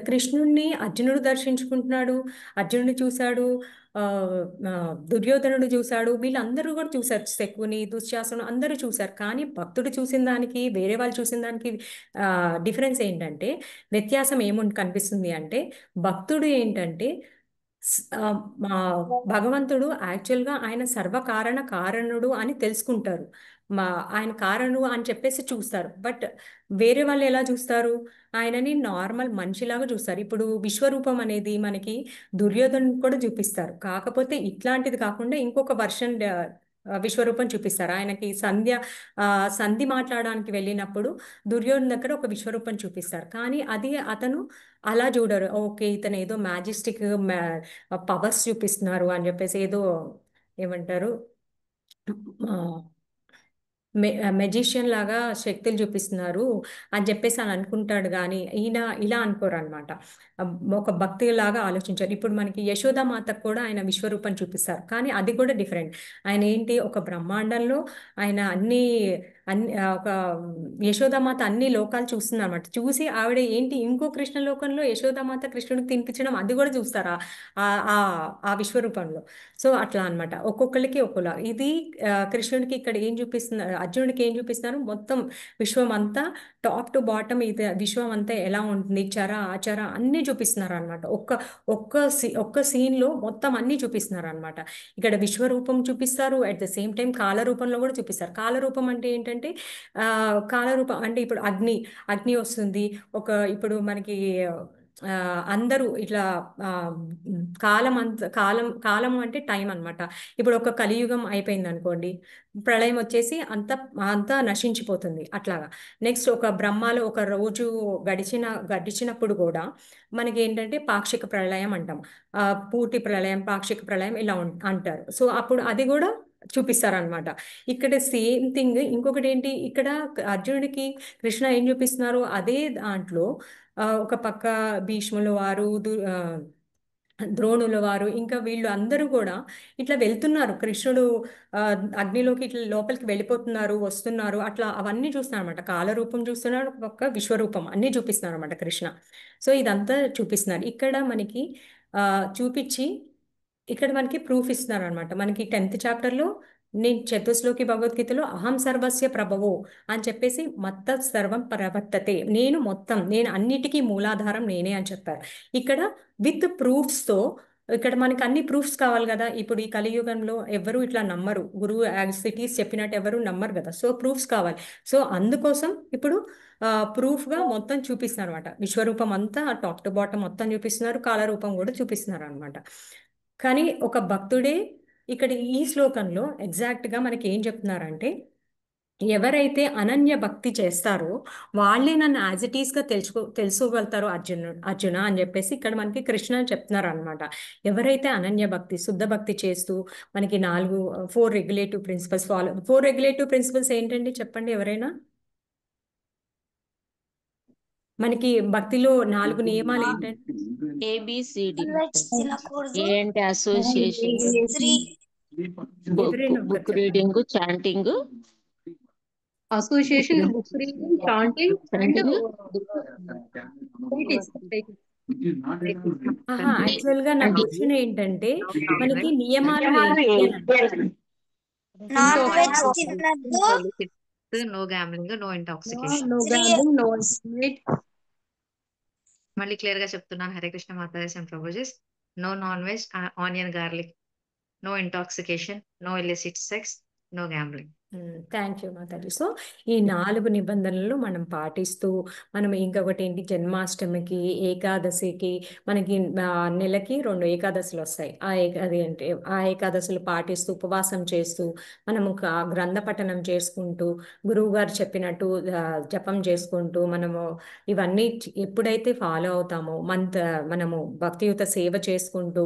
కృష్ణుణ్ణి అర్జునుడు దర్శించుకుంటున్నాడు, అర్జునుడిని చూశాడు, ఆ, ఆ, దుర్యోధనుడు చూశాడు, వీళ్ళందరూ కూడా చూశారు. శకుని, దుశ్శాసనుడు అందరూ చూశారు. కానీ భక్తుడు చూసిన దానికి వేరే వాళ్ళు చూసిన దానికి డిఫరెన్స్ ఏంటంటే, వ్యత్యాసం కనిపిస్తుంది అంటే, భక్తుడు ఏంటంటే మా భగవంతుడు యాక్చువల్గా ఆయన సర్వకారణ కారణుడు అని తెలుసుకుంటారు. మా ఆయన కారణుడు అని చెప్పేసి చూస్తారు. బట్ వేరే వాళ్ళు ఎలా చూస్తారు? ఆయనని నార్మల్ మనిషిలాగా చూస్తారు. ఇప్పుడు విశ్వరూపం అనేది మనకి దుర్యోధను కూడా చూపిస్తారు. కాకపోతే ఇట్లాంటిది కాకుండా ఇంకొక వర్షన్ విశ్వరూపం చూపిస్తారు. ఆయనకి సంధి మాట్లాడడానికి వెళ్ళినప్పుడు దుర్యోధన దగ్గర ఒక విశ్వరూపం చూపిస్తారు. కానీ అది అతను అలా చూడరు. ఓకే ఇతను ఏదో మ్యాజిస్టిక్ పవర్స్ చూపిస్తున్నారు అని చెప్పేసి ఏదో ఏమంటారు మెజిషియన్ లాగా శక్తులు చూపిస్తున్నారు అని చెప్పేసి అని అనుకుంటాడు. కానీ ఈయన ఇలా అనుకోరు అనమాట. ఒక భక్తి లాగా ఆలోచించారు. ఇప్పుడు మనకి యశోదామాతకు కూడా ఆయన విశ్వరూపం చూపిస్తారు. కానీ అది కూడా డిఫరెంట్. ఆయన ఏంటి ఒక బ్రహ్మాండంలో ఆయన అన్ని ఒక యశోదామాత అన్ని లోకాలు చూస్తుంది అనమాట. చూసి ఆవిడ ఏంటి ఇంకో కృష్ణ లోకంలో యశోదామాత కృష్ణుడికి తినిపించడం అది కూడా చూస్తారా ఆ విశ్వరూపంలో. సో అట్లా అనమాట. ఒక్కొక్కరికి ఒక్కోలా. ఇది కృష్ణుడికి ఇక్కడ ఏం చూపిస్తున్నారు, అర్జునుడికి ఏం చూపిస్తున్నారు, మొత్తం విశ్వం అంతా టాప్ టు బాటమ్ ఇది విశ్వం అంతా ఎలా ఉంటుంది, ఆచార అన్నీ చూపిస్తున్నారు అనమాట. ఒక్క సీన్లో మొత్తం అన్నీ చూపిస్తున్నారు అనమాట. ఇక్కడ విశ్వరూపం చూపిస్తారు, అట్ ద సేమ్ టైం కాలరూపంలో కూడా చూపిస్తారు. కాలరూపం అంటే ఏంటంటే కాలరూపం అంటే ఇప్పుడు అగ్ని వస్తుంది. ఇప్పుడు మనకి అందరూ ఇట్లా కాలం అంటే టైం అనమాట. ఇప్పుడు ఒక కలియుగం అయిపోయింది అనుకోండి, ప్రళయం వచ్చేసి అంతా నశించిపోతుంది అట్లాగా. నెక్స్ట్ ఒక బ్రహ్మలో ఒక రోజు గడిచినప్పుడు కూడా మనకి ఏంటంటే పాక్షిక ప్రళయం అంటాం. పూర్తి ప్రళయం, పాక్షిక ప్రళయం ఇలా అంటారు. సో అప్పుడు అది కూడా చూపిస్తారనమాట. ఇక్కడ సేమ్ థింగ్. ఇంకొకటి ఏంటి, ఇక్కడ అర్జునుడికి కృష్ణ ఏం చూపిస్తున్నారు, అదే దాంట్లో ఒక పక్క భీష్ముల వారు, ద్రోణుల వారు, ఇంకా వీళ్ళు అందరూ కూడా ఇట్లా వెళ్తున్నారు. కృష్ణుడు అగ్నిలోకి ఇట్లా లోపలికి వెళ్ళిపోతున్నారు, వస్తున్నారు, అట్లా అవన్నీ చూస్తున్నారు అనమాట. కాలరూపం చూస్తున్నారు, ఒక విశ్వరూపం అన్నీ చూపిస్తున్నారు అనమాట కృష్ణ. సో ఇదంతా చూపిస్తున్నారు ఇక్కడ మనకి చూపించి ఇక్కడ మనకి ప్రూఫ్ ఇస్తున్నారు అనమాట. మనకి 10th చాప్టర్లో నేను చతుశ్లోకి భగవద్గీతలో అహం సర్వస్య ప్రభవో అని చెప్పేసి మత్త సర్వం ప్రవర్తతే, నేను అన్నిటికీ మూలాధారం నేనే అని చెప్పారు. ఇక్కడ విత్ ప్రూఫ్స్తో ఇక్కడ మనకి అన్ని ప్రూఫ్స్ కావాలి కదా. ఇప్పుడు ఈ కలియుగంలో ఎవరు ఇట్లా నమ్మరు, గురువు సిటీస్ చెప్పినట్టు ఎవరు నమ్మరు కదా. సో ప్రూఫ్స్ కావాలి. సో అందుకోసం ఇప్పుడు ప్రూఫ్గా మొత్తం చూపిస్తున్నారు అనమాట. విశ్వరూపం అంతా టాప్ టు బాటం మొత్తం చూపిస్తున్నారు, కాలరూపం కూడా చూపిస్తున్నారు అనమాట. కానీ ఒక భక్తుడే ఇక్కడ ఈ శ్లోకంలో ఎగ్జాక్ట్గా మనకి ఏం చెప్తున్నారంటే, ఎవరైతే అనన్య భక్తి చేస్తారో వాళ్ళే నన్ను యాజ్ ఇట్ ఈస్గా తెలుసుకోగలుగుతారు అర్జున అని చెప్పేసి ఇక్కడ మనకి కృష్ణ చెప్తున్నారు అనమాట. ఎవరైతే అనన్య భక్తి, శుద్ధ భక్తి చేస్తూ మనకి 4 రెగ్యులేటివ్ ప్రిన్సిపల్స్ 4 రెగ్యులేటివ్ ప్రిన్సిపల్స్ ఏంటండి చెప్పండి ఎవరైనా. మనకి భక్తిలో 4 నియమాలు ఏంటంటే ABCD. తినకూడదు, A అంటే association, book reading, chanting, association, book reading, chanting, and Continue. practice. యాక్చువల్గా నా And క్వశ్చన్ ఏంటంటే నో మనకి గ్యాంబ్లింగ్, నియమాలు ఏంటి అని అంటారు. నాన్ So, వెజ్ తినద్దు, no gambling, no intoxication. no gambling, no intimate, మళ్ళీ క్లియర్ గా చెప్తున్నాను. హరే కృష్ణ మాతాజీస్ అండ్ ప్రభుజీస్. No non veg, onion garlic, no intoxication, no illicit sex, no gambling. Thank you మాతాజీ. సో ఈ 4 నిబంధనలు మనం పాటిస్తూ మనం ఇంకొకటి ఏంటి జన్మాష్టమికి ఏకాదశికి మనకి నెలకి 2 ఏకాదశులు వస్తాయి. అది ఏంటి ఆ ఏకాదశులు పాటిస్తూ ఉపవాసం చేస్తూ మనము గ్రంథ పఠనం చేసుకుంటూ గురువు గారు చెప్పినట్టు జపం చేసుకుంటూ మనము ఇవన్నీ ఎప్పుడైతే ఫాలో అవుతామో మనము భక్తియుత సేవ చేసుకుంటూ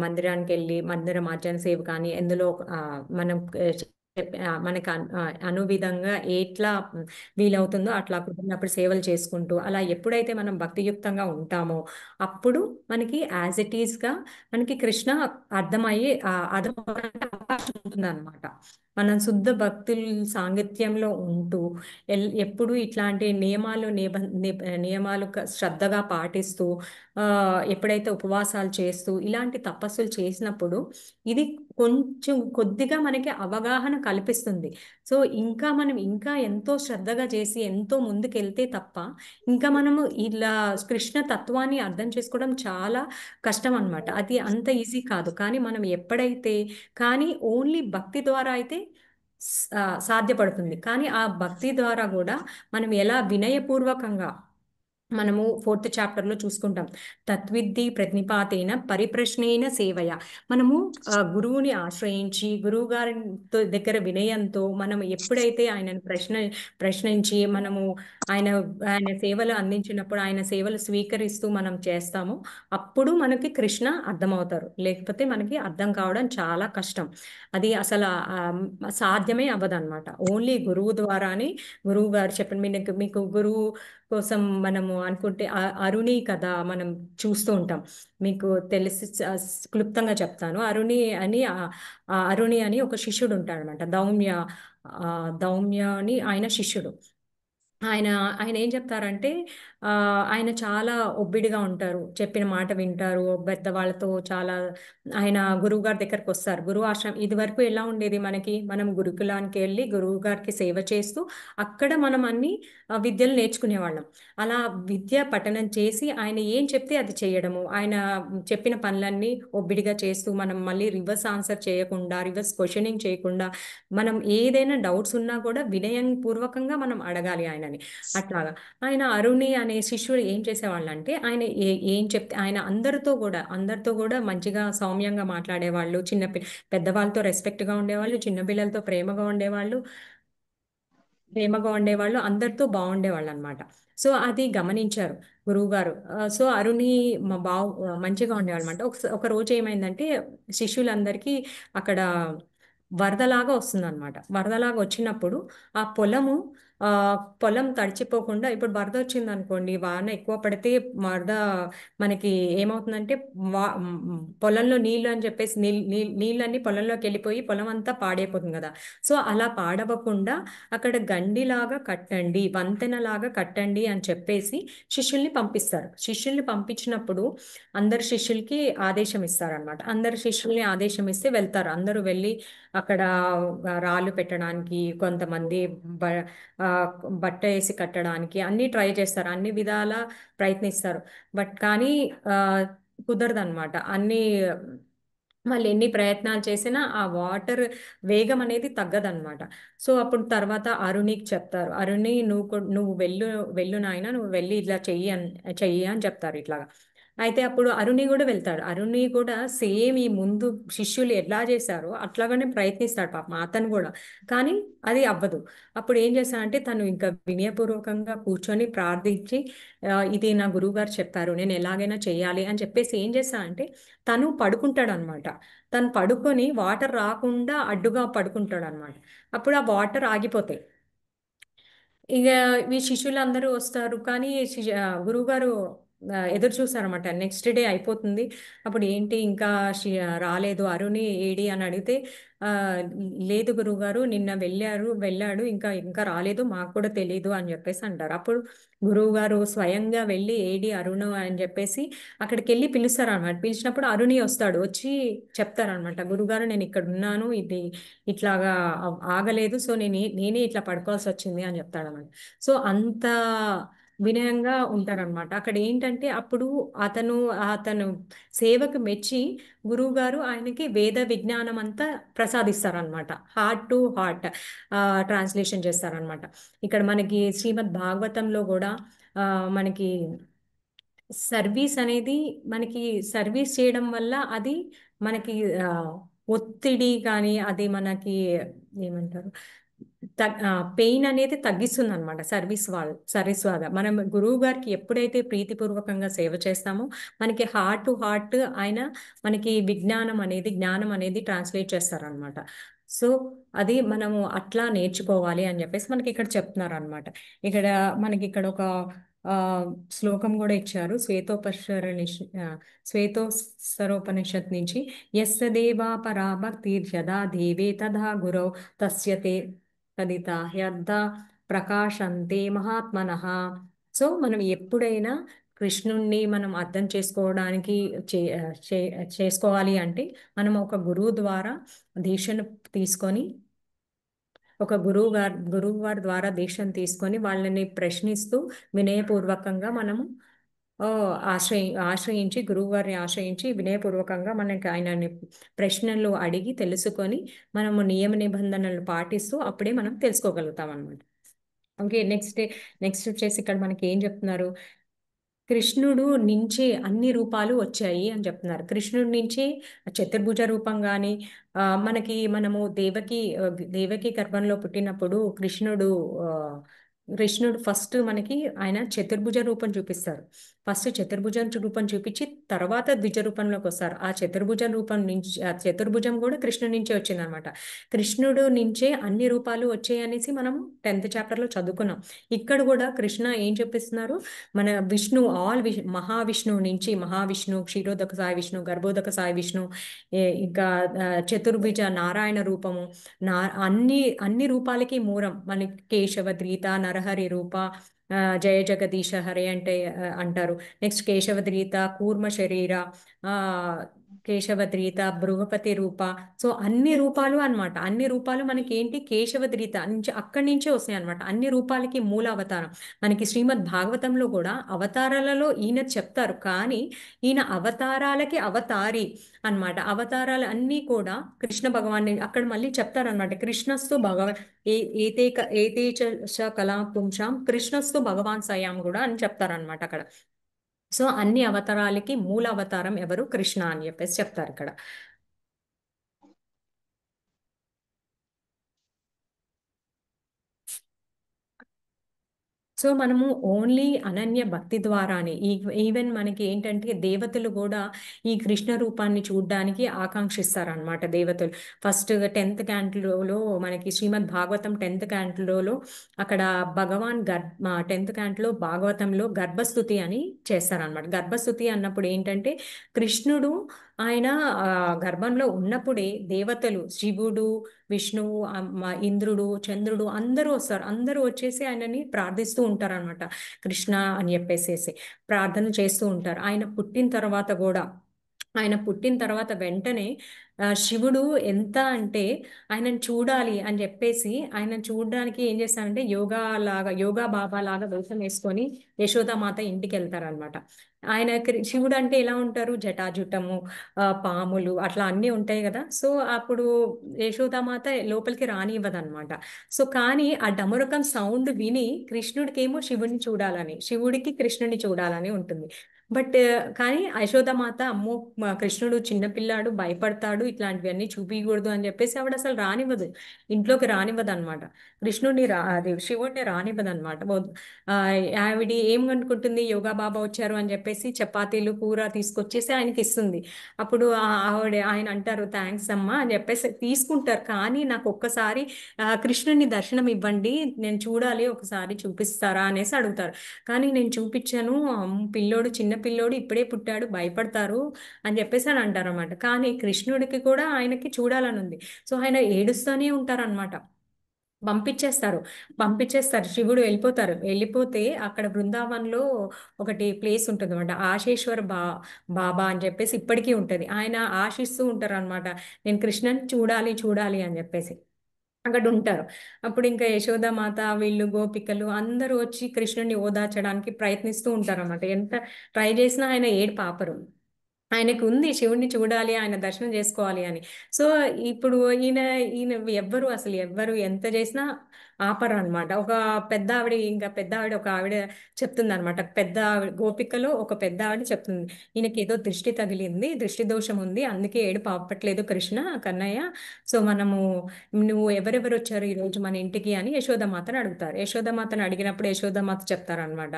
మందిరానికి వెళ్ళి మందిరం ఆచరణ సేవ కానీ ఎందులో మనం మనకు అనువిధంగా ఎట్లా వీలవుతుందో అట్లా కుదిరినప్పుడు సేవలు చేసుకుంటూ అలా ఎప్పుడైతే మనం భక్తియుక్తంగా ఉంటామో అప్పుడు మనకి యాజ్ ఇట్ ఈస్గా మనకి కృష్ణ అర్థమయ్యే అర్థమవడానికి అవకాశం ఉంటుందన్నమాట. మనం శుద్ధ భక్తుల సాంగత్యంలో ఉంటూ ఎప్పుడు ఇట్లాంటి నియమాలు శ్రద్ధగా పాటిస్తూ ఎప్పుడైతే ఉపవాసాలు చేస్తూ ఇలాంటి తపస్సులు చేసినప్పుడు ఇది కొంచెం కొద్దిగా మనకి అవగాహన కల్పిస్తుంది. సో మనం ఇంకా ఎంతో శ్రద్ధగా చేసి ఎంతో ముందుకెళ్తే తప్ప ఇంకా మనము ఇలా కృష్ణ తత్వాన్ని అర్థం చేసుకోవడం చాలా కష్టం అన్నమాట. అది అంత ఈజీ కాదు. కానీ మనం ఎప్పుడైతే కానీ ఓన్లీ భక్తి ద్వారా అయితే సాధ్యపడుతుంది. కానీ ఆ భక్తి ద్వారా కూడా మనం ఎలా వినయపూర్వకంగా మనము 4th చాప్టర్లో చూసుకుంటాం. తత్విద్ధి ప్రతిపాతేన పరిప్రశ్నేన సేవయ. మనము గురువుని ఆశ్రయించి గురువు గారి దగ్గర వినయంతో మనం ఎప్పుడైతే ఆయనను ప్రశ్నించి మనము ఆయన సేవలు అందించినప్పుడు ఆయన సేవలు స్వీకరిస్తూ మనం చేస్తామో అప్పుడు మనకి కృష్ణ అర్థమవుతారు. లేకపోతే మనకి అర్థం కావడం చాలా కష్టం. అది అసలు సాధ్యమే అవ్వదన్నమాట. ఓన్లీ గురువు ద్వారానే గురువు గారు చెప్పండి. మీకు గురువు కోసం మనము అనుకుంటే అరుణి కథ మనం చూస్తూ ఉంటాం. మీకు తెలిసి క్లుప్తంగా చెప్తాను. అరుణి అని ఒక శిష్యుడు ఉంటాడనమాట. దౌమ్య అని ఆయన శిష్యుడు. ఆయన ఏం చెప్తారంటే ఆయన చాలా ఒబ్బిడిగా ఉంటారు. చెప్పిన మాట వింటారు. పెద్దవాళ్ళతో చాలా ఆయన గురువు గారి దగ్గరకు వస్తారు. గురువు ఆశ్రమం ఇది వరకు ఎలా ఉండేది మనం గురుకులానికి వెళ్ళి గురువు గారికి సేవ చేస్తూ అక్కడ మనం అన్ని విద్యలు నేర్చుకునేవాళ్ళం. అలా విద్య పఠనం చేసి ఆయన ఏం చెప్తే అది చేయడము, ఆయన చెప్పిన పనులన్నీ ఒబ్బిడిగా చేస్తూ మనం మళ్ళీ రివర్స్ ఆన్సర్ చేయకుండా రివర్స్ క్వశ్చనింగ్ చేయకుండా మనం ఏదైనా డౌట్స్ ఉన్నా కూడా వినయం పూర్వకంగా మనం అడగాలి ఆయనని. అట్లాగా ఆయన అరుణి అనే శిష్యుడు ఏం చేసేవాళ్ళంటే ఆయన ఏం చెప్తే ఆయన అందరితో కూడా మంచిగా సౌమ్యంగా మాట్లాడేవాళ్ళు. పెద్దవాళ్ళతో రెస్పెక్ట్గా ఉండేవాళ్ళు, చిన్నపిల్లలతో ప్రేమగా ఉండేవాళ్ళు, అందరితో బాగుండేవాళ్ళు అనమాట. సో అది గమనించారు గురువుగారు. సో అరుణి మంచిగా ఉండేవాళ్ళు అనమాట. ఒక రోజు ఏమైందంటే శిష్యులందరికీ అక్కడ వరదలాగా వస్తుందన్నమాట. వరదలాగా వచ్చినప్పుడు ఆ పొలం తడిచిపోకుండా ఇప్పుడు వరద వచ్చింది అనుకోండి, వాన ఎక్కువ పడితే వరద మనకి ఏమవుతుందంటే పొలంలో నీళ్ళు అని చెప్పేసి నీళ్ళన్నీ పొలంలోకి వెళ్ళిపోయి పొలం అంతా పాడైపోతుంది కదా. సో అలా పాడవకుండా అక్కడ గండిలాగా కట్టండి, వంతెనలాగా కట్టండి అని చెప్పేసి శిష్యుల్ని పంపిస్తారు. శిష్యుల్ని పంపించినప్పుడు అందరు శిష్యులకి ఆదేశం ఇస్తారనమాట. అందరు శిష్యుల్ని ఆదేశం ఇస్తే వెళ్తారు. అందరూ వెళ్ళి అక్కడ రాళ్ళు పెట్టడానికి, కొంతమంది బట్ట వేసి కట్టడానికి అన్ని ట్రై చేస్తారు, అన్ని విధాల ప్రయత్నిస్తారు. కానీ కుదరదన్నమాట. వాళ్ళు ఎన్ని ప్రయత్నాలు చేసినా ఆ వాటర్ వేగం అనేది తగ్గదన్నమాట. సో అప్పుడు తర్వాత అరుణికి చెప్తారు, అరుణి నువ్వు వెళ్ళు నాయన, నువ్వు వెళ్ళి ఇట్లా చెయ్యి అని చెప్తారు ఇట్లాగా. అయితే అప్పుడు అరుణి కూడా వెళ్తాడు. అరుణి కూడా సేమ్ ఈ ముందు శిష్యులు ఎట్లా చేశారో అట్లాగానే ప్రయత్నిస్తాడు పాపం అతను కూడా. కానీ అది అవ్వదు. అప్పుడు ఏం చేశాడంటే తను ఇంకా వినయపూర్వకంగా కూర్చొని ప్రార్థించి ఇది నా గురువు గారు చెప్పారు, నేను ఎలాగైనా చేయాలి అని చెప్పేసి ఏం చేశాడంటే తను పడుకుంటాడు అనమాట. తను పడుకొని వాటర్ రాకుండా అడ్డుగా పడుకుంటాడు అనమాట. అప్పుడు ఆ వాటర్ ఆగిపోతాయి. ఇక ఈ శిష్యులందరూ వస్తారు. కానీ గురువుగారు ఎదురు చూస్తారన్నమాట. నెక్స్ట్ డే అయిపోతుంది. అప్పుడు ఏంటి ఇంకా రాలేదు అరుణి ఏడి అని అడిగితే ఆ, లేదు గురువుగారు నిన్న వెళ్ళాడు ఇంకా ఇంకా రాలేదు మాకు కూడా తెలియదు అని చెప్పేసి అంటారు. అప్పుడు గురువుగారు స్వయంగా వెళ్ళి ఏడి అరుణ్ అని చెప్పేసి అక్కడికి వెళ్ళి పిలుస్తారు అనమాట. పిలిచినప్పుడు అరుణి వస్తాడు. వచ్చి చెప్తారనమాట, గురువుగారు నేను ఇక్కడ ఉన్నాను, ఇది ఇట్లాగా ఆగలేదు, సో నేనే ఇట్లా పడుకోవాల్సి వచ్చింది అని చెప్తాడనమాట. సో అంత వినయంగా ఉంటారనమాట. అక్కడ ఏంటంటే అప్పుడు అతను సేవకు మెచ్చి గురువుగారు ఆయనకి వేద విజ్ఞానం అంతా ప్రసాదిస్తారనమాట. హార్ట్ టు హార్ట్ ట్రాన్స్లేషన్ చేస్తారనమాట. ఇక్కడ మనకి శ్రీమద్ భాగవతంలో కూడా మనకి సర్వీస్ అనేది మనకి సర్వీస్ చేయడం వల్ల అది మనకి ఆ, ఒత్తిడి కానీ అది మనకి ఏమంటారు పెయిన్ అనేది తగ్గిస్తుంది అనమాట. సర్వీస్ వల్ల మనం గురువు గారికి ఎప్పుడైతే ప్రీతిపూర్వకంగా సేవ చేస్తామో మనకి హార్ట్ టు హార్ట్ ఆయన మనకి జ్ఞానం అనేది ట్రాన్స్లేట్ చేస్తారనమాట. సో అది మనము అట్లా నేర్చుకోవాలి అని చెప్పేసి మనకి ఇక్కడ చెప్తున్నారు అనమాట. ఇక్కడ మనకి ఇక్కడ ఒక ఆ, శ్లోకం కూడా ఇచ్చారు శ్వేతోస్సరోపనిషత్ నుంచి. యస్య దేవా పరా భక్తిర్యదా దేవే తదా గురౌ తస్య తే తదిత హ్యర్థ ప్రకాశంతే మహాత్మనః. సో మనం ఎప్పుడైనా కృష్ణుణ్ణి మనం అర్థం చేసుకోవడానికి చేసుకోవాలి అంటే మనం ఒక గురువు ద్వారా దీక్షను తీసుకొని గురువు గారి ద్వారా దీక్షను తీసుకొని వాళ్ళని ప్రశ్నిస్తూ వినయపూర్వకంగా మనము ఆ, ఆశ్రయించి గురువు గారిని ఆశ్రయించి వినయపూర్వకంగా మనకి ఆయనని ప్రశ్నలు అడిగి తెలుసుకొని మనము నియమ నిబంధనలు పాటిస్తూ అప్పుడే మనం తెలుసుకోగలుగుతాం అనమాట. ఓకే, నెక్స్ట్ వచ్చేసి ఇక్కడ మనకి ఏం చెప్తున్నారు, కృష్ణుడు నుంచే అన్ని రూపాలు వచ్చాయి అని చెప్తున్నారు. కృష్ణుడి నుంచి చతుర్భుజ రూపం కానీ మనము దేవకి గర్భంలో పుట్టినప్పుడు కృష్ణుడు ఫస్ట్ మనకి ఆయన చతుర్భుజ రూపం చూపిస్తారు. ఫస్ట్ చతుర్భుజ రూపం చూపించి తర్వాత ద్విజ రూపంలోకి వస్తారు. ఆ చతుర్భుజం కూడా కృష్ణుడి నుంచే వచ్చింది అనమాట. కృష్ణుడు నుంచే అన్ని రూపాలు వచ్చాయి అనేసి మనం 10th చాప్టర్లో చదువుకున్నాం. ఇక్కడ కూడా కృష్ణ ఏం చూపిస్తున్నారు, మన విష్ణు మహావిష్ణువు నుంచి మహావిష్ణు, క్షీరోదక సాయి విష్ణు, గర్భోదక సాయి విష్ణు, ఇంకా చతుర్భుజ నారాయణ రూపము, అన్ని రూపాలకి మూలం మనకి కేశవద్రీత, నరహరి రూప, జయ జగదీశ హరే అంటే అంటారు. నెక్స్ట్ కేశవద్రీత, కూర్మ శరీర, ఆ కేశవద్రీత, బృహపతి రూప. సో అన్ని రూపాలు అన్నమాట. అన్ని రూపాలు మనకి ఏంటి కేశవద్రీత నుంచి అక్కడి నుంచే వస్తాయి అనమాట. అన్ని రూపాలకి మూల అవతారం మనకి శ్రీమద్ భాగవతంలో కూడా అవతారాలలో ఈయన చెప్తారు, కానీ ఈయన అవతారాలకి అవతారి అన్నమాట. అవతారాలు అన్నీ కూడా కృష్ణ భగవాన్ని అక్కడ మళ్ళీ చెప్తారనమాట. కృష్ణస్తు ఏతేచ కళా పుంసాం కృష్ణస్తు భగవాన్ సయాం కూడా అని చెప్తారనమాట అక్కడ. సో అన్ని అవతారాలకి మూల అవతారం ఎవరు, కృష్ణ అని చెప్పేసి చెప్తారు ఇక్కడ. సో మనము ఓన్లీ అనన్య భక్తి ద్వారానే ఈవెన్ మనకి ఏంటంటే దేవతలు కూడా ఈ కృష్ణ రూపాన్ని చూడడానికి ఆకాంక్షిస్తారనమాట. దేవతలు ఫస్ట్ 10th క్యాంట్లో మనకి శ్రీమద్ భాగవతం 10th క్యాంట్లో అక్కడ భగవాన్ 10th క్యాంట్లో భాగవతంలో గర్భస్థుతి అని చేస్తారనమాట. గర్భస్థుతి అన్నప్పుడు ఏంటంటే కృష్ణుడు ఆయన గర్భంలో ఉన్నప్పుడే దేవతలు శివుడు, విష్ణువు, ఇంద్రుడు, చంద్రుడు అందరూ వస్తారు. అందరూ వచ్చేసి ఆయనని ప్రార్థిస్తూ ఉంటారు అనమాట. కృష్ణ అని చెప్పేసేసి ప్రార్థన చేస్తూ ఉంటారు. ఆయన పుట్టిన తర్వాత వెంటనే శివుడు ఎంత అంటే ఆయనను చూడాలి అని చెప్పేసి ఆయన చూడడానికి ఏం చేస్తారంటే యోగా బాబా లాగా వేషం వేసుకొని యశోదామాత ఇంటికి వెళ్తారనమాట. శివుడు అంటే ఎలా ఉంటారు, జటాజుటము, పాములు అట్లా అన్నీ ఉంటాయి కదా. సో అప్పుడు యశోదామాత లోపలికి రానివ్వదన్నమాట. సో కానీ ఆ డమరుకం సౌండ్ విని కృష్ణుడికేమో శివుడికి కృష్ణుడిని చూడాలని ఉంటుంది. బట్ కానీ యశోదమాత అమ్మో కృష్ణుడు చిన్నపిల్లాడు భయపడతాడు ఇట్లాంటివన్నీ చూపించకూడదు అని చెప్పేసి ఆవిడ అసలు రానివ్వదు, ఇంట్లోకి రానివ్వదు అనమాట. కృష్ణుడిని అది శివుడిని రానివ్వదు అనమాట. ఆవిడ ఏం అనుకుంటుంది, యోగా బాబా వచ్చారు అని చెప్పేసి చపాతీలు కూర తీసుకొచ్చేసి ఆయనకి ఇస్తుంది. అప్పుడు ఆయన అంటారు థ్యాంక్స్ అమ్మా అని చెప్పేసి తీసుకుంటారు. కానీ నాకు ఒక్కసారి కృష్ణుని దర్శనం ఇవ్వండి, నేను చూడాలి, ఒకసారి చూపిస్తారా అనేసి అడుగుతారు. కానీ నేను చూపించాను, పిల్లోడు చిన్న పిల్లోడు ఇప్పుడే పుట్టాడు భయపడతారు అని చెప్పేసి అని అంటారు అనమాట. కానీ కృష్ణుడికి కూడా ఆయనకి చూడాలని ఉంది. సో ఆయన ఏడుస్తూనే ఉంటారనమాట. పంపించేస్తారు శివుడు వెళ్ళిపోతారు. వెళ్ళిపోతే అక్కడ బృందావనంలో ఒకటి ప్లేస్ ఉంటుంది అనమాట, ఆశేశ్వర బాబా అని చెప్పేసి ఇప్పటికీ ఉంటుంది. ఆయన ఆశిస్తూ ఉంటారు అనమాట, నేను కృష్ణని చూడాలి చూడాలి అని చెప్పేసి అక్కడ ఉంటారు. అప్పుడు ఇంకా యశోదామాత వీళ్ళు గోపికలు అందరూ వచ్చి కృష్ణుడిని ఓదార్చడానికి ప్రయత్నిస్తూ ఉంటారు అన్నమాట. ఎంత ట్రై చేసినా ఆయన ఏడు పాపరు. ఆయనకు ఉంది శివుణ్ణి చూడాలి, ఆయన దర్శనం చేసుకోవాలి అని. సో ఇప్పుడు ఈయన ఈయన ఎవ్వరు ఎంత చేసినా ఆపరు అనమాట. ఒక పెద్ద ఆవిడ, ఇంకా పెద్ద ఆవిడ ఒక ఆవిడ చెప్తుంది అనమాట. గోపికలో ఒక పెద్ద ఆవిడ చెప్తుంది, ఈయనకి ఏదో దృష్టి తగిలింది, దృష్టి దోషం ఉంది, అందుకే ఏడు పాపట్లేదు కన్నయ్య. సో నువ్వు ఎవరెవరు వచ్చారు ఈరోజు మన ఇంటికి అని యశోదమాతను అడుగుతారు. యశోదమాతను అడిగినప్పుడు యశోదమాత చెప్తారనమాట,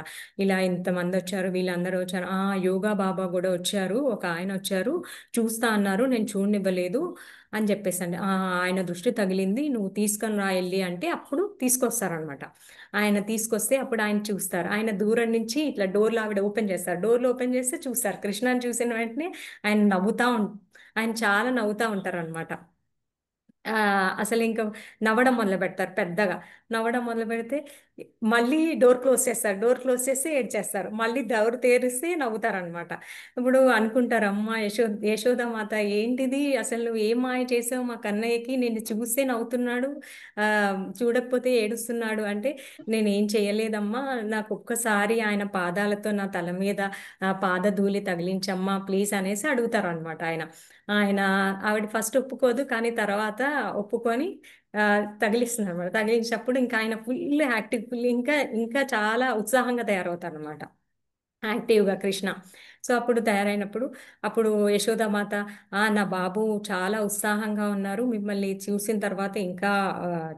ఇలా ఇంతమంది వచ్చారు, వీళ్ళందరూ వచ్చారు, యోగా బాబా కూడా వచ్చారు, ఒక ఆయన వచ్చారు, చూస్తా అన్నారు, నేను చూడనివ్వలేదు అని చెప్పేసండి. ఆయన దృష్టి తగిలింది, నువ్వు తీసుకొని రా వెళ్ళి అంటే అప్పుడు తీసుకొస్తారనమాట. ఆయన తీసుకొస్తే అప్పుడు ఆయన చూస్తారు. ఆయన దూరం నుంచి ఇట్లా డోర్లో ఆవిడ ఓపెన్ చేస్తారు, డోర్లు ఓపెన్ చేస్తే చూస్తారు. కృష్ణని చూసిన వెంటనే ఆయన చాలా నవ్వుతా ఉంటారు అనమాట. అసలు ఇంకా నవ్వడం మొదలు పెడతారు, పెద్దగా నవ్వడం మొదలు పెడితే మళ్ళీ డోర్ క్లోజ్ చేస్తే ఏడ్చేస్తారు, మళ్ళీ డోర్ తెరిస్తే నవ్వుతారు అనమాట. ఇప్పుడు అనుకుంటారు, అమ్మ యశోదామాత ఏంటిది, అసలు నువ్వు ఏం మాయ చేసావు మా కన్నయ్యకి, నిన్ను చూస్తే నవ్వుతున్నాడు, చూడకపోతే ఏడుస్తున్నాడు అంటే, నేనేం చేయలేదమ్మా, నాకు ఒక్కసారి ఆయన పాదాలతో నా తల మీద పాదధూళి తగిలించమ్మా ప్లీజ్ అనేసి అడుగుతారు అనమాట. ఆయన ఆవిడ ఫస్ట్ ఒప్పుకోదు, కానీ తర్వాత ఒప్పుకొని తగిలిస్తుంది అనమాట. తగిలించినప్పుడు ఇంకా ఆయన ఫుల్ ఫుల్ ఇంకా ఇంకా చాలా ఉత్సాహంగా తయారవుతారు అనమాట, యాక్టివ్గా కృష్ణ. సో అప్పుడు తయారైనప్పుడు అప్పుడు యశోదామాత, నా బాబు చాలా ఉత్సాహంగా ఉన్నారు, మిమ్మల్ని చూసిన తర్వాత ఇంకా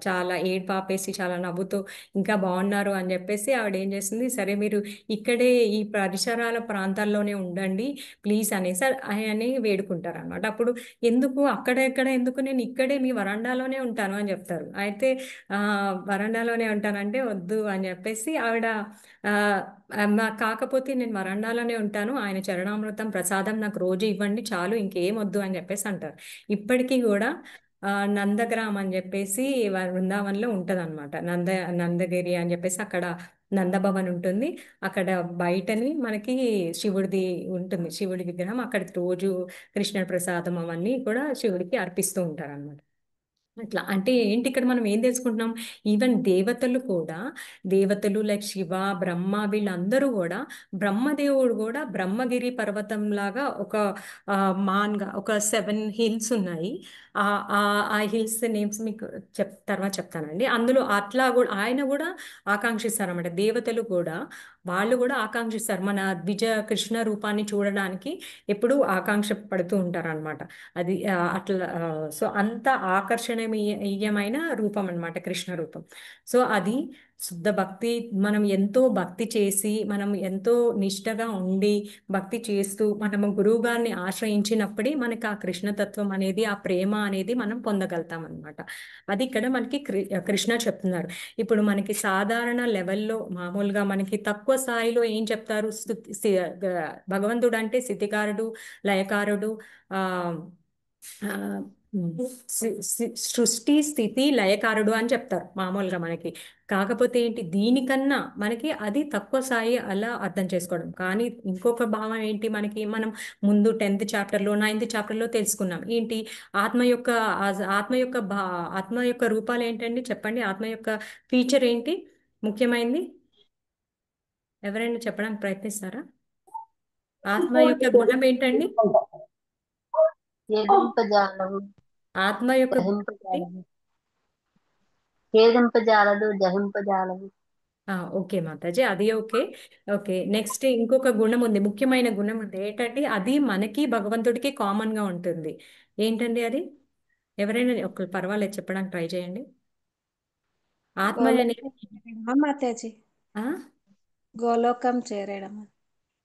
చాలా ఏడ్పాపేసి చాలా నవ్వుతూ ఇంకా బాగున్నారు అని చెప్పేసి ఆవిడ ఏం చేస్తుంది, సరే మీరు ఇక్కడే ఈ పరిసరాల ప్రాంతాల్లోనే ఉండండి ప్లీజ్ అనేసి అని వేడుకుంటారు అనమాట. అప్పుడు ఎందుకు నేను ఇక్కడే మీ వరండాలోనే ఉంటాను అని చెప్తారు. అయితే వరండాలోనే ఉంటానంటే వద్దు అని చెప్పేసి ఆవిడ, కాకపోతే నేను వరండాలోనే ఉంటాను, ఆయన చరణామృతం ప్రసాదం నాకు రోజు ఇవ్వండి చాలు, ఇంకేం వద్దు అని చెప్పేసి అంటారు. ఇప్పటికీ కూడా నందగ్రామ్ అని చెప్పేసి బృందావనంలో ఉంటుంది అనమాట. నందగిరి అని చెప్పేసి అక్కడ నందభవన్ ఉంటుంది. అక్కడ బయటని మనకి శివుడిది ఉంటుంది, శివుడి విగ్రహం. అక్కడ రోజు కృష్ణ ప్రసాదం అవన్నీ కూడా శివుడికి అర్పిస్తూ ఉంటారు అనమాట. అట్లా అంటే ఏంటి, ఇక్కడ మనం ఏం తెలుసుకుంటున్నాం, ఈవెన్ దేవతలు లైక్ శివ బ్రహ్మ వీళ్ళందరూ కూడా, బ్రహ్మదేవుడు కూడా బ్రహ్మగిరి పర్వతం లాగా ఒక మాన్గా ఒక 7 హిల్స్ ఉన్నాయి. ఆ హిల్స్ నేమ్స్ మీకు తర్వాత చెప్తానండి. అందులో అట్లా కూడా ఆయన కూడా ఆకాంక్షిస్తారన్నమాట. దేవతలు కూడా వాళ్ళు కూడా ఆకాంక్షిస్తారు, మన ద్విజ కృష్ణ రూపాన్ని చూడడానికి ఎప్పుడూ ఆకాంక్ష పడుతూ ఉంటారు అనమాట. అది అట్లా సో అంత ఆకర్షణీయమైన రూపం అన్నమాట కృష్ణ రూపం. సో అది శుద్ధ భక్తి, మనం ఎంతో భక్తి చేసి, మనం ఎంతో నిష్టగా ఉండి భక్తి చేస్తూ మనము గురువు గారిని ఆశ్రయించినప్పుడే మనకి ఆ కృష్ణతత్వం అనేది, ఆ ప్రేమ అనేది మనం పొందగలుగుతాం అనమాట. అది ఇక్కడ మనకి కృష్ణ చెప్తున్నారు. ఇప్పుడు మనకి సాధారణ లెవెల్లో మామూలుగా మనకి తక్కువ స్థాయిలో ఏం చెప్తారు, భగవంతుడు అంటే స్థితికారుడు, లయకారుడు, ఆ ఆ, సృష్టి స్థితి లయకారుడు అని చెప్తారు మామూలుగా మనకి. కాకపోతే ఏంటి, దీనికన్నా మనకి అది తక్కువ స్థాయి అలా అర్థం చేసుకోవడం. కానీ ఇంకొక భావం ఏంటి, మనం ముందు 10th చాప్టర్లో 9th చాప్టర్లో తెలుసుకున్నాం ఏంటి, ఆత్మ యొక్క రూపాలు ఏంటండి చెప్పండి, ఆత్మ యొక్క ఫీచర్ ఏంటి ముఖ్యమైనది, ఎవరైనా చెప్పడానికి ప్రయత్నిస్తారా? ఆత్మ యొక్క గుణం ఏంటండి? ఆత్మ యొక్క ఛేదింపజాలదు, జహింపజాలదు. ఓకే మాతాజీ, అది ఓకే. ఓకే, నెక్స్ట్ ఇంకొక గుణం ఉంది, ముఖ్యమైన గుణం ఉంది. ఏంటంటే అది మనకి భగవంతుడికి కామన్ గా ఉంటుంది. ఏంటండి అది? ఎవరైనా ఒక పర్వాలేదు చెప్పడానికి ట్రై చేయండి. ఆత్మ అనేది గోలోకం చేరడమా మాతాజీ? ఆ? గోలోకం చేరడమా?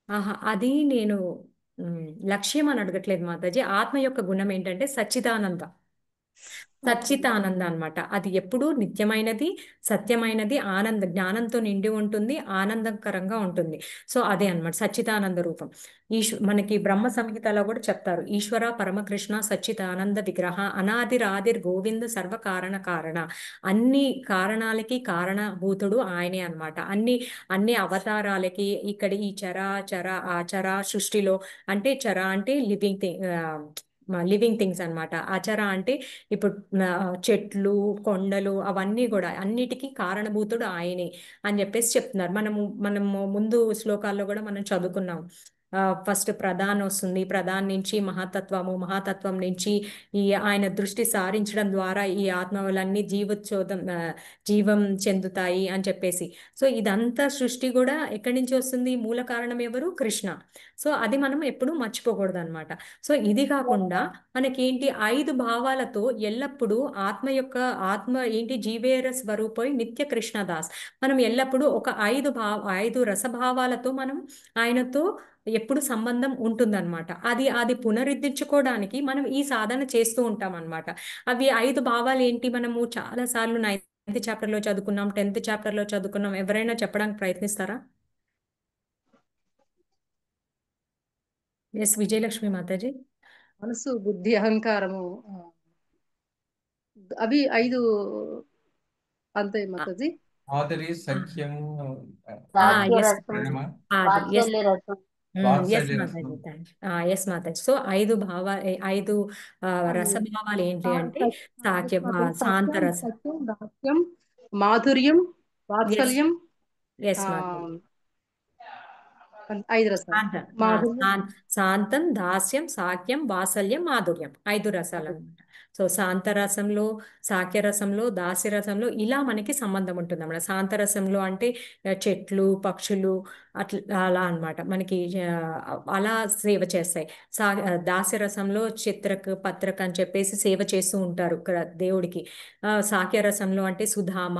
ఆహా, అది నేను లక్ష్యం అని అడగట్లేదు మాతాజీ. ఆత్మ యొక్క గుణం ఏంటంటే సచ్చిదానంద. ఓకే. సచ్చితానంద అన్నమాట. అది ఎప్పుడూ నిత్యమైనది, సత్యమైనది, జ్ఞానంతో నిండి ఉంటుంది, ఆనందకరంగా ఉంటుంది. సో అదే అన్నమాట సచ్చిదానంద రూపం. మనకి బ్రహ్మ సంహితలో కూడా చెప్తారు, ఈశ్వర పరమకృష్ణ సచ్చిదానంద విగ్రహ అనాదిరాదిర్ గోవింద సర్వ కారణ కారణ. అన్ని కారణాలకి కారణభూతుడు ఆయనే అన్నమాట. అన్ని అవతారాలకి ఇక్కడ ఈ చర ఆచర సృష్టిలో, అంటే చర అంటే లివింగ్ థింగ్స్ అన్నమాట. ఆచర అంటే ఇప్పుడు చెట్లు, కొండలు, అవన్నీ కూడా అన్నిటికీ కారణభూతుడు ఆయనే అని చెప్పేసి చెప్తున్నారు. మనము ముందు శ్లోకాల్లో కూడా మనం చదువుకున్నాం. ఫస్ట్ ప్రధాన్ వస్తుంది, ప్రధాన్ నుంచి మహాతత్వము, మహాతత్వం నుంచి ఈ ఆయన దృష్టి సారించడం ద్వారా ఈ ఆత్మలన్నీ జీవం చెందుతాయి అని చెప్పేసి. సో ఇదంతా సృష్టి కూడా ఎక్కడి నుంచి వస్తుంది? మూల కారణం ఎవరు? కృష్ణ. సో అది మనం ఎప్పుడూ మర్చిపోకూడదు అనమాట. సో ఇది కాకుండా మనకేంటి, 5 భావాలతో ఎల్లప్పుడూ ఆత్మ ఏంటి, జీవేర స్వరూపై నిత్య కృష్ణదాస్. మనం ఎల్లప్పుడూ ఒక 5 రసభావాలతో మనం ఆయనతో ఎప్పుడు సంబంధం ఉంటుందన్నమాట. అది పునరుద్ధరించుకోవడానికి మనం ఈ సాధన చేస్తూ ఉంటాం అన్నమాట. అవి 5 భావాలు ఏంటి? మనము చాలా సార్లు 9th చాప్టర్ లో చదువుకున్నాం, 10th చాప్టర్ లో చదువుకున్నాం. ఎవరైనా చెప్పడానికి ప్రయత్నిస్తారా? ఎస్ విజయలక్ష్మి మాతాజీ. మనసు, బుద్ధి, అహంకారము, అవి 5 అంతే మాతాజీ. ఆదరి సఖ్యం సాఖ్య ఎస్ రసం, ప్రేమ వాత్సల్య రసం. ఎస్ వాత్సల్య మాతాజీ, రసం. థ్యాంక్స్. ఎస్ మాతాజీ. సో 5 రసభావాలు ఏంటి అంటే సాఖ్య, శాంత సత్యం, రసం. సత్యం, దాస్యం, మాధుర్యం, ఎస్ వాత్సల్యం, ఎస్ ఆ, మాతాజీ. 5 రసాలు. మాధుర్యం, శాంతం, దాస్యం, సాఖ్యం, వాత్సల్యం, మాధుర్యం, 5 రసాలు అనమాట. సో శాంతరసంలో, సాఖ్యరసంలో, దాస్యరసంలో ఇలా మనకి సంబంధం ఉంటుంది అన్నమాట. శాంతరసంలో అంటే చెట్లు, పక్షులు, అలా అన్నమాట. మనకి అలా సేవ చేస్తాయి. దాస్యరసంలో చిత్రక్, పత్రక్ అని చెప్పేసి సేవ చేస్తూ ఉంటారు ఇక్కడ దేవుడికి. సాఖ్యరసంలో అంటే సుధామ,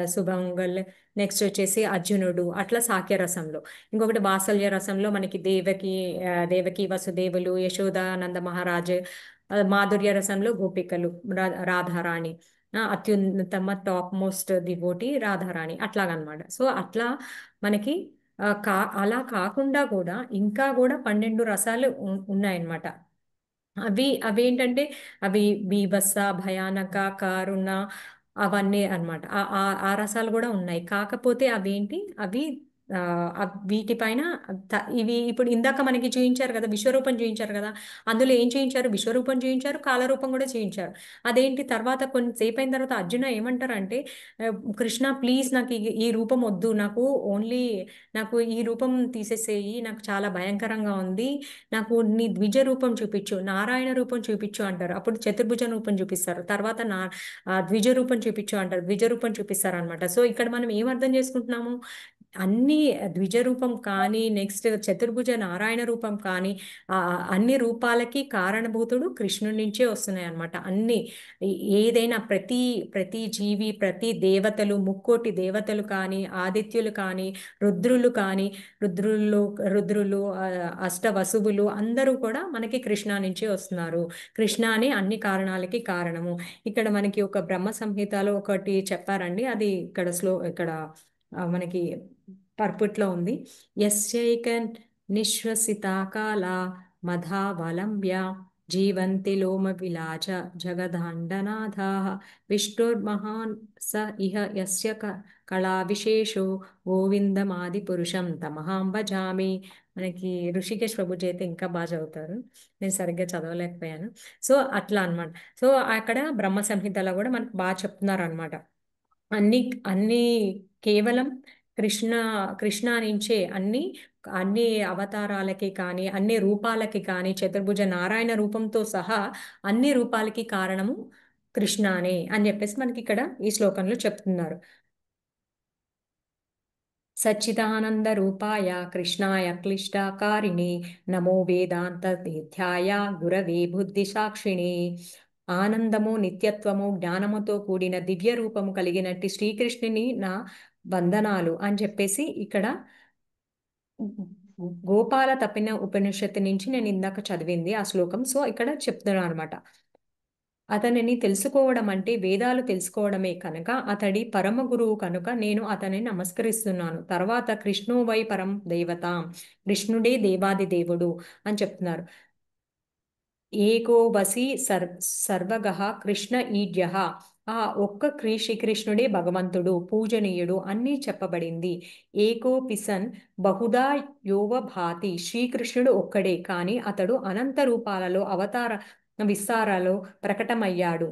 సుమంగళ్, నెక్స్ట్ వచ్చేసి అర్జునుడు, అట్లా సాఖ్య రసంలో. ఇంకొకటి వాత్సల్య రసంలో మనకి దేవకి వసుదేవులు, యశోదానంద మహారాజ్. మాధుర్య రసంలో గోపికలు, రాధారాణి, అత్యున్నతమ టాప్ మోస్ట్ డివోటీ రాధారాణి, అట్లాగనమాట. సో అట్లా మనకి అలా కాకుండా కూడా ఇంకా కూడా 12 రసాలు ఉన్నాయన్నమాట. అవేంటంటే అవి బీభత్స, భయానక, కరుణ, అవన్నీ అన్నమాట. ఆ రసాలు కూడా ఉన్నాయి. కాకపోతే వీటిపైన ఇవి ఇప్పుడు ఇందాక మనకి చూపించారు కదా, విశ్వరూపం చూపించారు కదా. అందులో ఏం చూపించారు? విశ్వరూపం చూపించారు, కాలరూపం కూడా చూపించారు. అదేంటి, తర్వాత కొంతసేపు అయిన తర్వాత అర్జున ఏమంటారంటే, కృష్ణ ప్లీజ్ నాకు ఈ రూపం వద్దు, నాకు ఈ రూపం తీసేసేయి, నాకు చాలా భయంకరంగా ఉంది, నాకు నీ ద్విజ రూపం చూపించు, నారాయణ రూపం చూపించు అంటారు. అప్పుడు చతుర్భుజ రూపం చూపిస్తారు. తర్వాత ద్విజ రూపం చూపించు అంటారు, ద్విజ రూపం చూపిస్తారు అనమాట. సో ఇక్కడ మనం ఏం అర్థం చేసుకుంటున్నాము? అన్ని ద్విజ రూపం కానీ, నెక్స్ట్ చతుర్భుజ నారాయణ రూపం కానీ, అన్ని రూపాలకి కారణభూతుడు కృష్ణుడి నుంచే వస్తున్నాయి అనమాట. ఏదైనా ప్రతి జీవి, ప్రతి దేవతలు, ముక్కోటి దేవతలు కానీ, ఆదిత్యులు కానీ, రుద్రులు కానీ, రుద్రులు, అష్టవసువులు అందరూ కూడా మనకి కృష్ణ నుంచి వస్తున్నారు. కృష్ణ అని అన్ని కారణాలకి కారణము. ఇక్కడ మనకి ఒక బ్రహ్మ సంహితలో ఒకటి చెప్పారండి, అది ఇక్కడ మనకి పర్పుట్లో ఉంది. యస్యైక నిశ్వసితాకాల మధావలంబ్య జీవంతి లోమ విలాజ జగదాండనాథాః విష్ణుర్మహాన్ స ఇహ యస్య కళా విశేషో గోవిందమాది పురుషం తమహాం భజామి. మనకి ఋషికేశ్ ప్రభుజీ అయితే ఇంకా బాగా చదువుతారు, నేను సరిగ్గా చదవలేకపోయాను. సో అట్లా అన్నమాట. సో అక్కడ బ్రహ్మ సంహితలో కూడా మనకు బాగా చెప్తున్నారు అనమాట. అన్ని కేవలం కృష్ణ నుంచే అన్ని అవతారాలకి కానీ, అన్ని రూపాలకి కానీ, చతుర్భుజ నారాయణ రూపంతో సహా అన్ని రూపాలకి కారణము కృష్ణనే అని చెప్పేసి మనకి ఇక్కడ ఈ శ్లోకంలో చెప్తున్నారు. సచ్చిదానందరూపాయ కృష్ణాయ క్లిష్టకారిణే నమో వేదాంతదేధ్యాయ గురవే బుద్ధిసాక్షిణే. ఆనందము నిత్యత్వము జ్ఞానముతో కూడిన దివ్య రూపము కలిగినట్టి శ్రీకృష్ణుని నా వందనాలు అని చెప్పేసి ఇక్కడ గోపాల తప్పిన ఉపనిషత్తు నుంచి నేను ఇందాక చదివింది ఆ శ్లోకం. సో ఇక్కడ చెప్తున్నాను అనమాట. అతనిని తెలుసుకోవడం అంటే వేదాలు తెలుసుకోవడమే కనుక అతడి పరమ గురువు కనుక నేను అతన్ని నమస్కరిస్తున్నాను. తర్వాత కృష్ణో వై పరం దేవత, కృష్ణుడే దేవాది దేవుడు అని చెప్తున్నారు. ఏకో వసి సర్వగః కృష్ణ ఈడ్యః. ఆ ఒక్క శ్రీకృష్ణుడే భగవంతుడు, పూజనీయుడు అన్నీ చెప్పబడింది. ఏకో పిసన్ బహుదా యోవ భాతి. శ్రీకృష్ణుడు ఒక్కడే కానీ అతడు అనంత రూపాలలో అవతార విస్తారాలో ప్రకటమయ్యాడు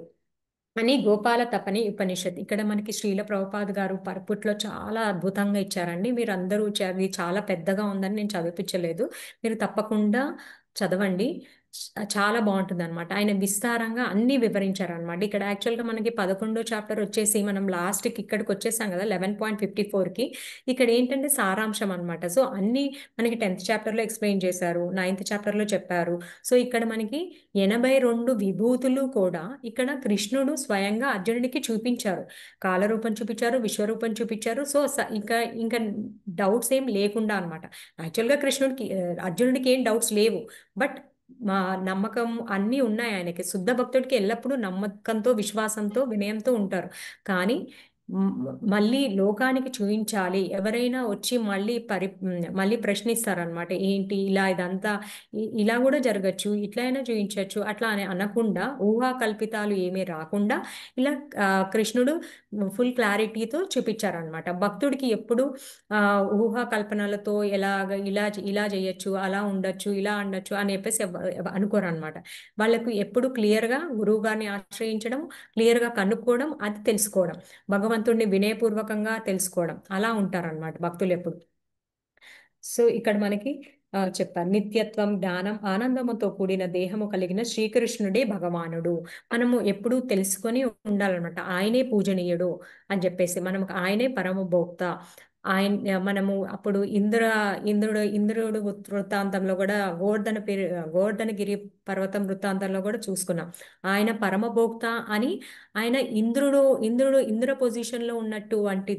అని గోపాల తపని ఉపనిషత్. ఇక్కడ మనకి శ్రీల ప్రభుపాద్ గారు పరపుట్లో చాలా అద్భుతంగా ఇచ్చారండి. మీరు అందరూ చదివి చాలా పెద్దగా ఉందని నేను చదివించలేదు, మీరు తప్పకుండా చదవండి. చాలా బాగుంటుంది అనమాట. ఆయన విస్తారంగా అన్ని వివరించారనమాట. ఇక్కడ యాక్చువల్గా మనకి 11వ చాప్టర్ వచ్చేసి మనం లాస్ట్కి ఇక్కడికి వచ్చేసాం కదా 11.54కి. ఇక్కడ ఏంటంటే సారాంశం అనమాట. సో అన్ని మనకి 10th చాప్టర్లో ఎక్స్ప్లెయిన్ చేశారు, 9th చాప్టర్లో చెప్పారు. సో ఇక్కడ మనకి 82 విభూతులు కూడా ఇక్కడ కృష్ణుడు స్వయంగా అర్జునుడికి చూపించారు. కాలరూపం చూపించారు, విశ్వరూపం చూపించారు. సో ఇంకా ఇంకా డౌట్స్ ఏం లేకుండా అనమాట. యాక్చువల్గా అర్జునుడికి ఏం డౌట్స్ లేవు, బట్ మా నమ్మకం అన్నీ ఉన్నాయి ఆయనకి. శుద్ధ భక్తుడికి ఎల్లప్పుడూ నమ్మకంతో విశ్వాసంతో వినయంతో ఉంటారు. కానీ మళ్ళీ లోకానికి చూపించాలి, ఎవరైనా వచ్చి మళ్ళీ ప్రశ్నిస్తారనమాట. ఏంటి ఇలా, ఇదంతా ఇలా కూడా జరగచ్చు, ఇట్లా అయినా చూపించవచ్చు అట్లా అని అనకుండా, ఊహా కల్పితాలు ఏమీ రాకుండా ఇలా కృష్ణుడు ఫుల్ క్లారిటీతో చూపించారనమాట. భక్తుడికి ఎప్పుడు ఊహా కల్పనలతో ఇలా చేయొచ్చు, అలా ఉండొచ్చు, ఇలా ఉండొచ్చు అని చెప్పేసి అనుకోరు అనమాట. వాళ్ళకు ఎప్పుడు క్లియర్గా గురువు గారిని ఆశ్రయించడం, క్లియర్గా కనుక్కోవడం, అది తెలుసుకోవడం, భగవంతుడిని వినయపూర్వకంగా తెలుసుకోవడం, అలా ఉంటారనమాట భక్తులు ఎప్పుడు. సో ఇక్కడ మనకి చెప్పారు నిత్యత్వం జ్ఞానం ఆనందముతో కూడిన దేహము కలిగిన శ్రీకృష్ణుడే భగవానుడు. మనము ఎప్పుడూ తెలుసుకొని ఉండాలన్నమాట. ఆయనే పూజనీయుడు అని చెప్పేసి, మనకు ఆయనే పరమభోక్త. మనము అప్పుడు ఇంద్రుడు వృత్తాంతంలో కూడా గోవర్ధనగిరి పర్వతం వృత్తాంతంలో కూడా చూసుకున్నాం. ఆయన పరమభోక్త అని. ఆయన ఇంద్ర పొజిషన్లో ఉన్నటువంటి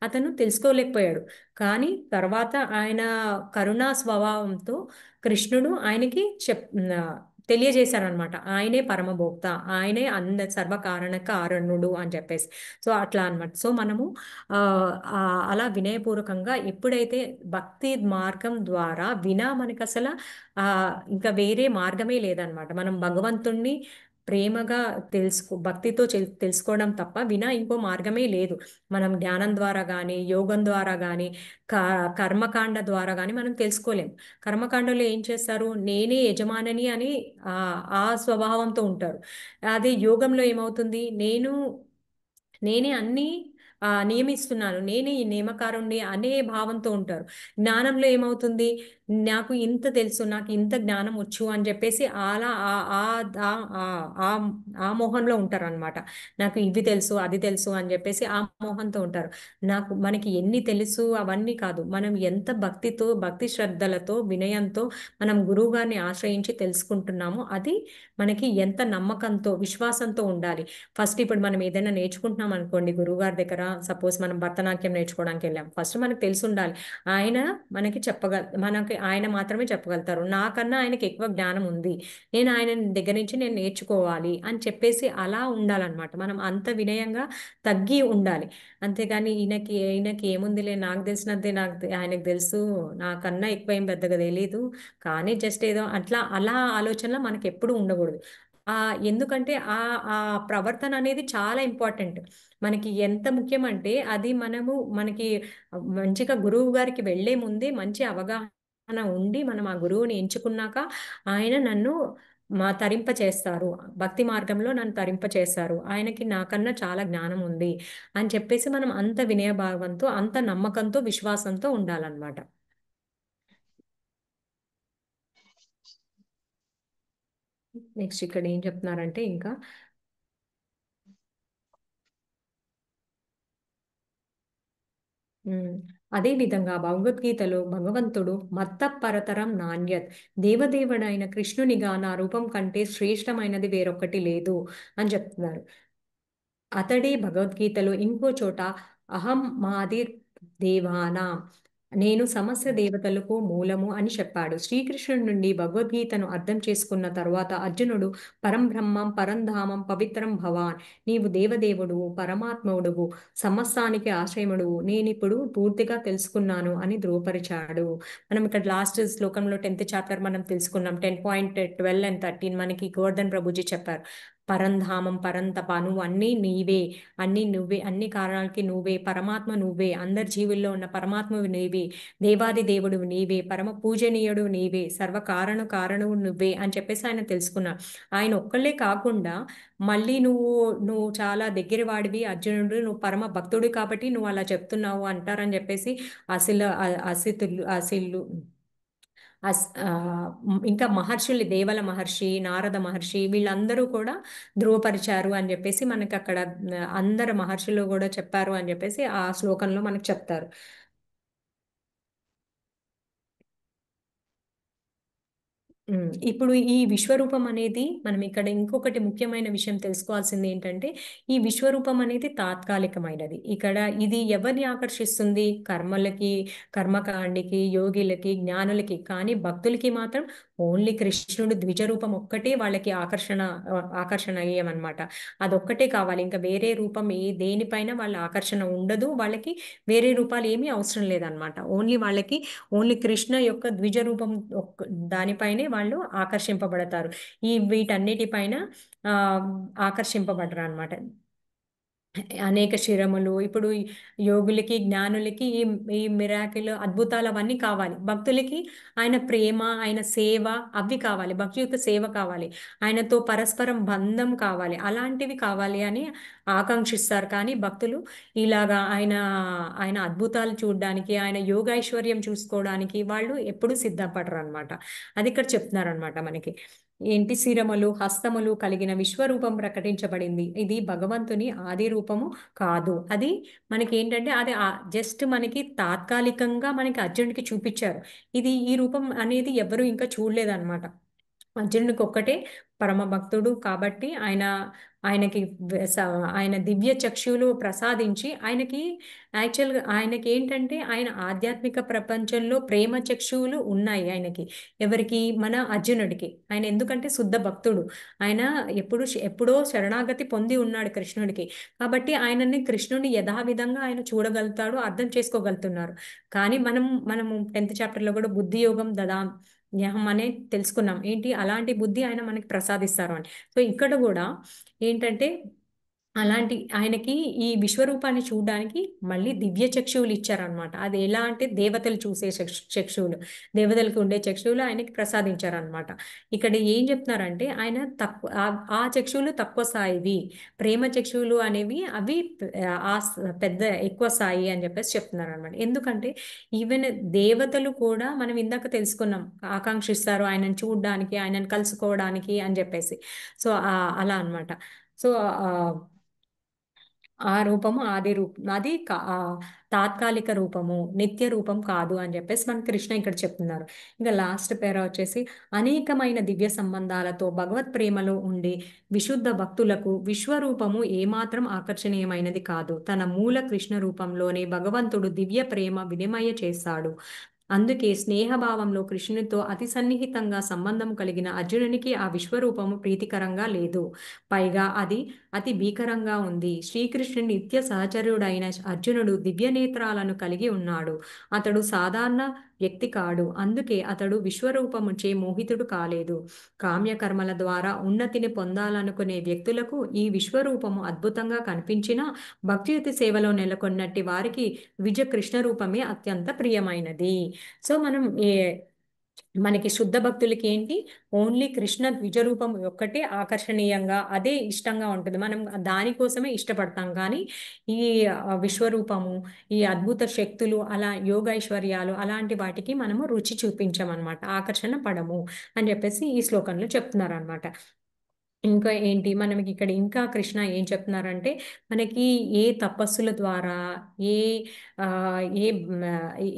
అతను తెలుసుకోలేకపోయాడు. కానీ తర్వాత ఆయన కరుణా స్వభావంతో కృష్ణుడు ఆయనకి తెలియజేశారనమాట. ఆయనే పరమభోక్త, ఆయనే సర్వకారణ కారణుడు అని చెప్పేసి. సో అట్లా అనమాట. సో మనము అలా వినయపూర్వకంగా ఎప్పుడైతే భక్తి మార్గం ద్వారా మనకి అసలు ఇంకా వేరే మార్గమే లేదనమాట. మనం భగవంతుణ్ణి ప్రేమగా భక్తితో తెలుసుకోవడం తప్ప ఇంకో మార్గమే లేదు. మనం జ్ఞానం ద్వారా కానీ, యోగం ద్వారా కానీ, కర్మకాండ ద్వారా కానీ మనం తెలుసుకోలేం. కర్మకాండలో ఏం చేస్తారు, నేనే యజమానిని అని ఆ స్వభావంతో ఉంటారు. అదే యోగంలో ఏమవుతుంది, నేనే అన్నీ నియమిస్తున్నాను, నేనే ఈ నియమకారుణ్ణి అనే భావంతో ఉంటారు. జ్ఞానంలో ఏమవుతుంది, నాకు ఇంత తెలుసు, నాకు ఇంత జ్ఞానం వచ్చు అని చెప్పేసి అలా ఆ మోహంలో ఉంటారు అనమాట. నాకు ఇవి తెలుసు, అది తెలుసు అని చెప్పేసి ఆ మోహంతో ఉంటారు. మనకి ఎన్ని తెలుసు అవన్నీ కాదు, మనం ఎంత భక్తి శ్రద్ధలతో వినయంతో మనం గురువు గారిని ఆశ్రయించి తెలుసుకుంటున్నామో అది మనకి ఎంత నమ్మకంతో విశ్వాసంతో ఉండాలి. ఫస్ట్ ఇప్పుడు మనం ఏదైనా నేర్చుకుంటున్నాం అనుకోండి గురువుగారి దగ్గర, సపోజ్ మనం భరతనాట్యం నేర్చుకోవడానికి వెళ్ళాం, ఫస్ట్ మనకు తెలిసి ఉండాలి ఆయన మాత్రమే చెప్పగలుగుతారు, నాకన్నా ఆయనకి ఎక్కువ జ్ఞానం ఉంది, నేను ఆయన దగ్గర నుంచి నేను నేర్చుకోవాలి అని చెప్పేసి అలా ఉండాలన్నమాట. మనం అంత వినయంగా తగ్గి ఉండాలి. అంతేగాని ఈయనకి ఏముందిలే, నాకు తెలిసినంతే ఆయనకు తెలుసు, నాకన్నా ఎక్కువ ఏం పెద్దగా తెలీదు, కానీ జస్ట్ ఏదో అలా ఆలోచనలో మనకి ఎప్పుడు ఉండకూడదు. ఎందుకంటే ఆ ప్రవర్తన అనేది చాలా ఇంపార్టెంట్. మనకి ఎంత ముఖ్యమంటే అది మనకి మంచిగా గురువు గారికి వెళ్లే ముందే మంచి అవగాహన ఉండి మనం ఆ గురువుని ఎంచుకున్నాక ఆయన నన్ను తరింప చేస్తారు, భక్తి మార్గంలో నన్ను తరింప చేస్తారు, ఆయనకి నాకన్నా చాలా జ్ఞానం ఉంది అని చెప్పేసి మనం అంత వినయభావంతో, అంత నమ్మకంతో, విశ్వాసంతో ఉండాలన్నమాట. నెక్స్ట్ ఇక్కడ ఏం చెప్తున్నారంటే ఇంకా ఉమ్. అదే విధంగా భగవద్గీతలో భగవంతుడు మత్తపరతరం నాణ్యత్, దేవదేవుడైన కృష్ణునిగా నా రూపం కంటే శ్రేష్టమైనది వేరొకటి లేదు అని చెప్తున్నారు. అతడే భగవద్గీతలో ఇంకో చోట అహం మాదిర్ దేవానా, నేను సమస్త దేవతలకు మూలము అని చెప్పాడు. శ్రీకృష్ణుడి నుండి భగవద్గీతను అర్థం చేసుకున్న తరువాత అర్జునుడు పరంబ్రహ్మం పరంధామం పవిత్రం భవాన్, నీవు దేవదేవుడు పరమాత్ముడువు సమస్తానికి ఆశ్రయముడు, నేనిప్పుడు పూర్తిగా తెలుసుకున్నాను అని ధృవపరిచాడు. మనం ఇక్కడ లాస్ట్ శ్లోకంలో 10th చాప్టర్ మనం తెలుసుకున్నాం. 10.12 and 13 మనకి గోవర్ధన్ ప్రభుజీ చెప్పారు. పరంధామం పరంతప, నువ్వు అన్నీ నీవే, అన్ని నువ్వే, అన్ని కారణాలకి నువ్వే, పరమాత్మ నువ్వే, అందరి జీవుల్లో ఉన్న పరమాత్మవి నీవే, దేవాది దేవుడు నీవే, పరమ పూజనీయుడు నీవే, కారణువు నువ్వే అని చెప్పేసి ఆయన తెలుసుకున్నాడు. ఆయన ఒక్కళ్ళే కాకుండా మళ్ళీ నువ్వు చాలా దగ్గర వాడివి అర్జునుడు, నువ్వు పరమ భక్తుడు కాబట్టి నువ్వు అలా చెప్తున్నావు అంటారని చెప్పేసి అసిలు ఇంకా మహర్షులు, దేవల మహర్షి, నారద మహర్షి, వీళ్ళందరూ కూడా ధృవపరిచారు అని చెప్పేసి మనకి అక్కడ అందరు మహర్షులు కూడా చెప్పారు అని చెప్పేసి ఆ శ్లోకంలో మనకు చెప్తారు. ఇప్పుడు ఈ విశ్వరూపం అనేది మనం ఇక్కడ ఇంకొకటి ముఖ్యమైన విషయం తెలుసుకోవాల్సింది ఏంటంటే, ఈ విశ్వరూపం అనేది తాత్కాలికమైనది. ఇక్కడ ఇది ఎవరిని ఆకర్షిస్తుంది? కర్మకాండికి, యోగిలకి, జ్ఞానులకి. కానీ భక్తులకి మాత్రం ఓన్లీ కృష్ణుడు ద్విజరూపం ఒక్కటే వాళ్ళకి ఆకర్షణీయమన్నమాట. అదొక్కటే కావాలి. ఇంకా వేరే రూపం దేనిపైన వాళ్ళ ఆకర్షణ ఉండదు. వాళ్ళకి వేరే రూపాలు ఏమీ అవసరం లేదనమాట. ఓన్లీ కృష్ణ యొక్క ద్విజ రూపం దానిపైనే వాళ్ళు ఆకర్షింపబడతారు. వీటన్నిటిపైన ఆకర్షింపబడరు అనమాట. అనేక శిరములు, ఇప్పుడు యోగులకి, జ్ఞానులకి ఈ మిరాకిల్, అద్భుతాలు అవన్నీ కావాలి. భక్తులకి ఆయన ప్రేమ, ఆయన సేవ అవి కావాలి. భక్తియుత సేవ కావాలి, ఆయనతో పరస్పరం బంధం కావాలి, అలాంటివి కావాలి అని ఆకాంక్షిస్తారు. కానీ భక్తులు ఇలాగా ఆయన అద్భుతాలు చూడడానికి, ఆయన యోగైశ్వర్యం చూసుకోవడానికి వాళ్ళు ఎప్పుడూ సిద్ధపడరు అనమాట. అది ఇక్కడ చెప్తున్నారనమాట మనకి. ఏంటి? శిరములు, హస్తములు కలిగిన విశ్వరూపం ప్రకటించబడింది. ఇది భగవంతుని ఆది రూపము కాదు. అది మనకి ఏంటంటే అది జస్ట్ మనకి తాత్కాలికంగా మనకి అర్జునుడికి చూపించారు. ఈ రూపం అనేది ఎవరు ఇంకా చూడలేదన్నమాట. అర్జునుడికి ఒక్కటే పరమ భక్తుడు కాబట్టి ఆయన దివ్య చక్షువులు ప్రసాదించి ఆయనకి ఏంటంటే ఆయన ఆధ్యాత్మిక ప్రపంచంలో ప్రేమ చక్షువులు ఉన్నాయి ఆయనకి. ఎవరికి? మన అర్జునుడికి. ఆయన ఎందుకంటే శుద్ధ భక్తుడు. ఆయన ఎప్పుడో శరణాగతి పొంది ఉన్నాడు కృష్ణుడికి. కాబట్టి కృష్ణుడిని యథావిధంగా ఆయన చూడగలుగుతాడు, అర్థం చేసుకోగలుగుతున్నారు. కానీ మనము 10th చాప్టర్లో కూడా బుద్ధి యోగం జ్ఞానం అనే తెలుసుకున్నాం. ఏంటి? అలాంటి బుద్ధి ఆయన మనకి ప్రసాదిస్తారు అని. సో ఇక్కడ కూడా ఏంటంటే అలాంటి ఆయనకి ఈ విశ్వరూపాన్ని చూడడానికి మళ్ళీ దివ్య చక్షువులు ఇచ్చారనమాట. అది ఎలా అంటే దేవతలు చూసే చక్షువులు, దేవతలకు ఉండే చక్షువులు ఆయనకి ప్రసాదించారనమాట. ఇక్కడ ఏం చెప్తున్నారంటే ఆయన ఆ చక్షువులు తక్కువ స్థాయివి, ప్రేమ చక్షువులు అనేవి అవి పెద్ద ఎక్కువ స్థాయి అని చెప్పేసి చెప్తున్నారు అనమాట. ఎందుకంటే ఈవెన్ దేవతలు కూడా మనం ఇందాక తెలుసుకున్నాం, ఆకాంక్షిస్తారు ఆయనను చూడడానికి, ఆయనను కలుసుకోవడానికి అని చెప్పేసి. సో అలా అనమాట. సో ఆ రూపము ఆది రూపం, అది తాత్కాలిక రూపము, నిత్య రూపం కాదు అని చెప్పేసి మన కృష్ణ ఇక్కడ చెప్తున్నారు. ఇంకా లాస్ట్ పేరా వచ్చేసి, అనేకమైన దివ్య సంబంధాలతో భగవత్ ప్రేమలో ఉండే విశుద్ధ భక్తులకు విశ్వరూపము ఏమాత్రం ఆకర్షణీయమైనది కాదు. తన మూల కృష్ణ రూపంలోనే భగవంతుడు దివ్య ప్రేమ వినిమయ చేస్తాడు. అందుకే స్నేహభావంలో కృష్ణునితో అతి సన్నిహితంగా సంబంధం కలిగిన అర్జునునికి ఆ విశ్వరూపము ప్రీతికరంగా లేదు. పైగా అది అతి భీకరంగా ఉంది. శ్రీకృష్ణుని నిత్య సహచరుడైన అర్జునుడు దివ్య నేత్రాలను కలిగి ఉన్నాడు. అతడు సాధారణ వ్యక్తి కాడు. అందుకే అతడు విశ్వరూపముచే మోహితుడు కాలేదు. కామ్యకర్మల ద్వారా ఉన్నతిని పొందాలనుకునే వ్యక్తులకు ఈ విశ్వరూపము అద్భుతంగా కనిపించినా భక్తియుతి సేవలో నెలకొన్నట్టి వారికి విజయ కృష్ణ రూపమే అత్యంత ప్రియమైనది. సో మనకి శుద్ధ భక్తులకి ఏంటి? ఓన్లీ కృష్ణ ద్విజరూపం ఒక్కటే ఆకర్షణీయంగా, అదే ఇష్టంగా ఉంటుంది. మనం దానికోసమే ఇష్టపడతాం. కానీ ఈ విశ్వరూపము, ఈ అద్భుత శక్తులు, అలా యోగైశ్వర్యాలు అలాంటి వాటికి మనము రుచి చూపించమన్నమాట, ఆకర్షణ పడము అని చెప్పేసి ఈ శ్లోకంలో చెప్తున్నారు అనమాట. ఇంకా ఏంటి మనకి ఇక్కడ ఇంకా కృష్ణ ఏం చెప్తున్నారంటే మనకి ఏ తపస్సుల ద్వారా ఏ ఆ, ఏ మ,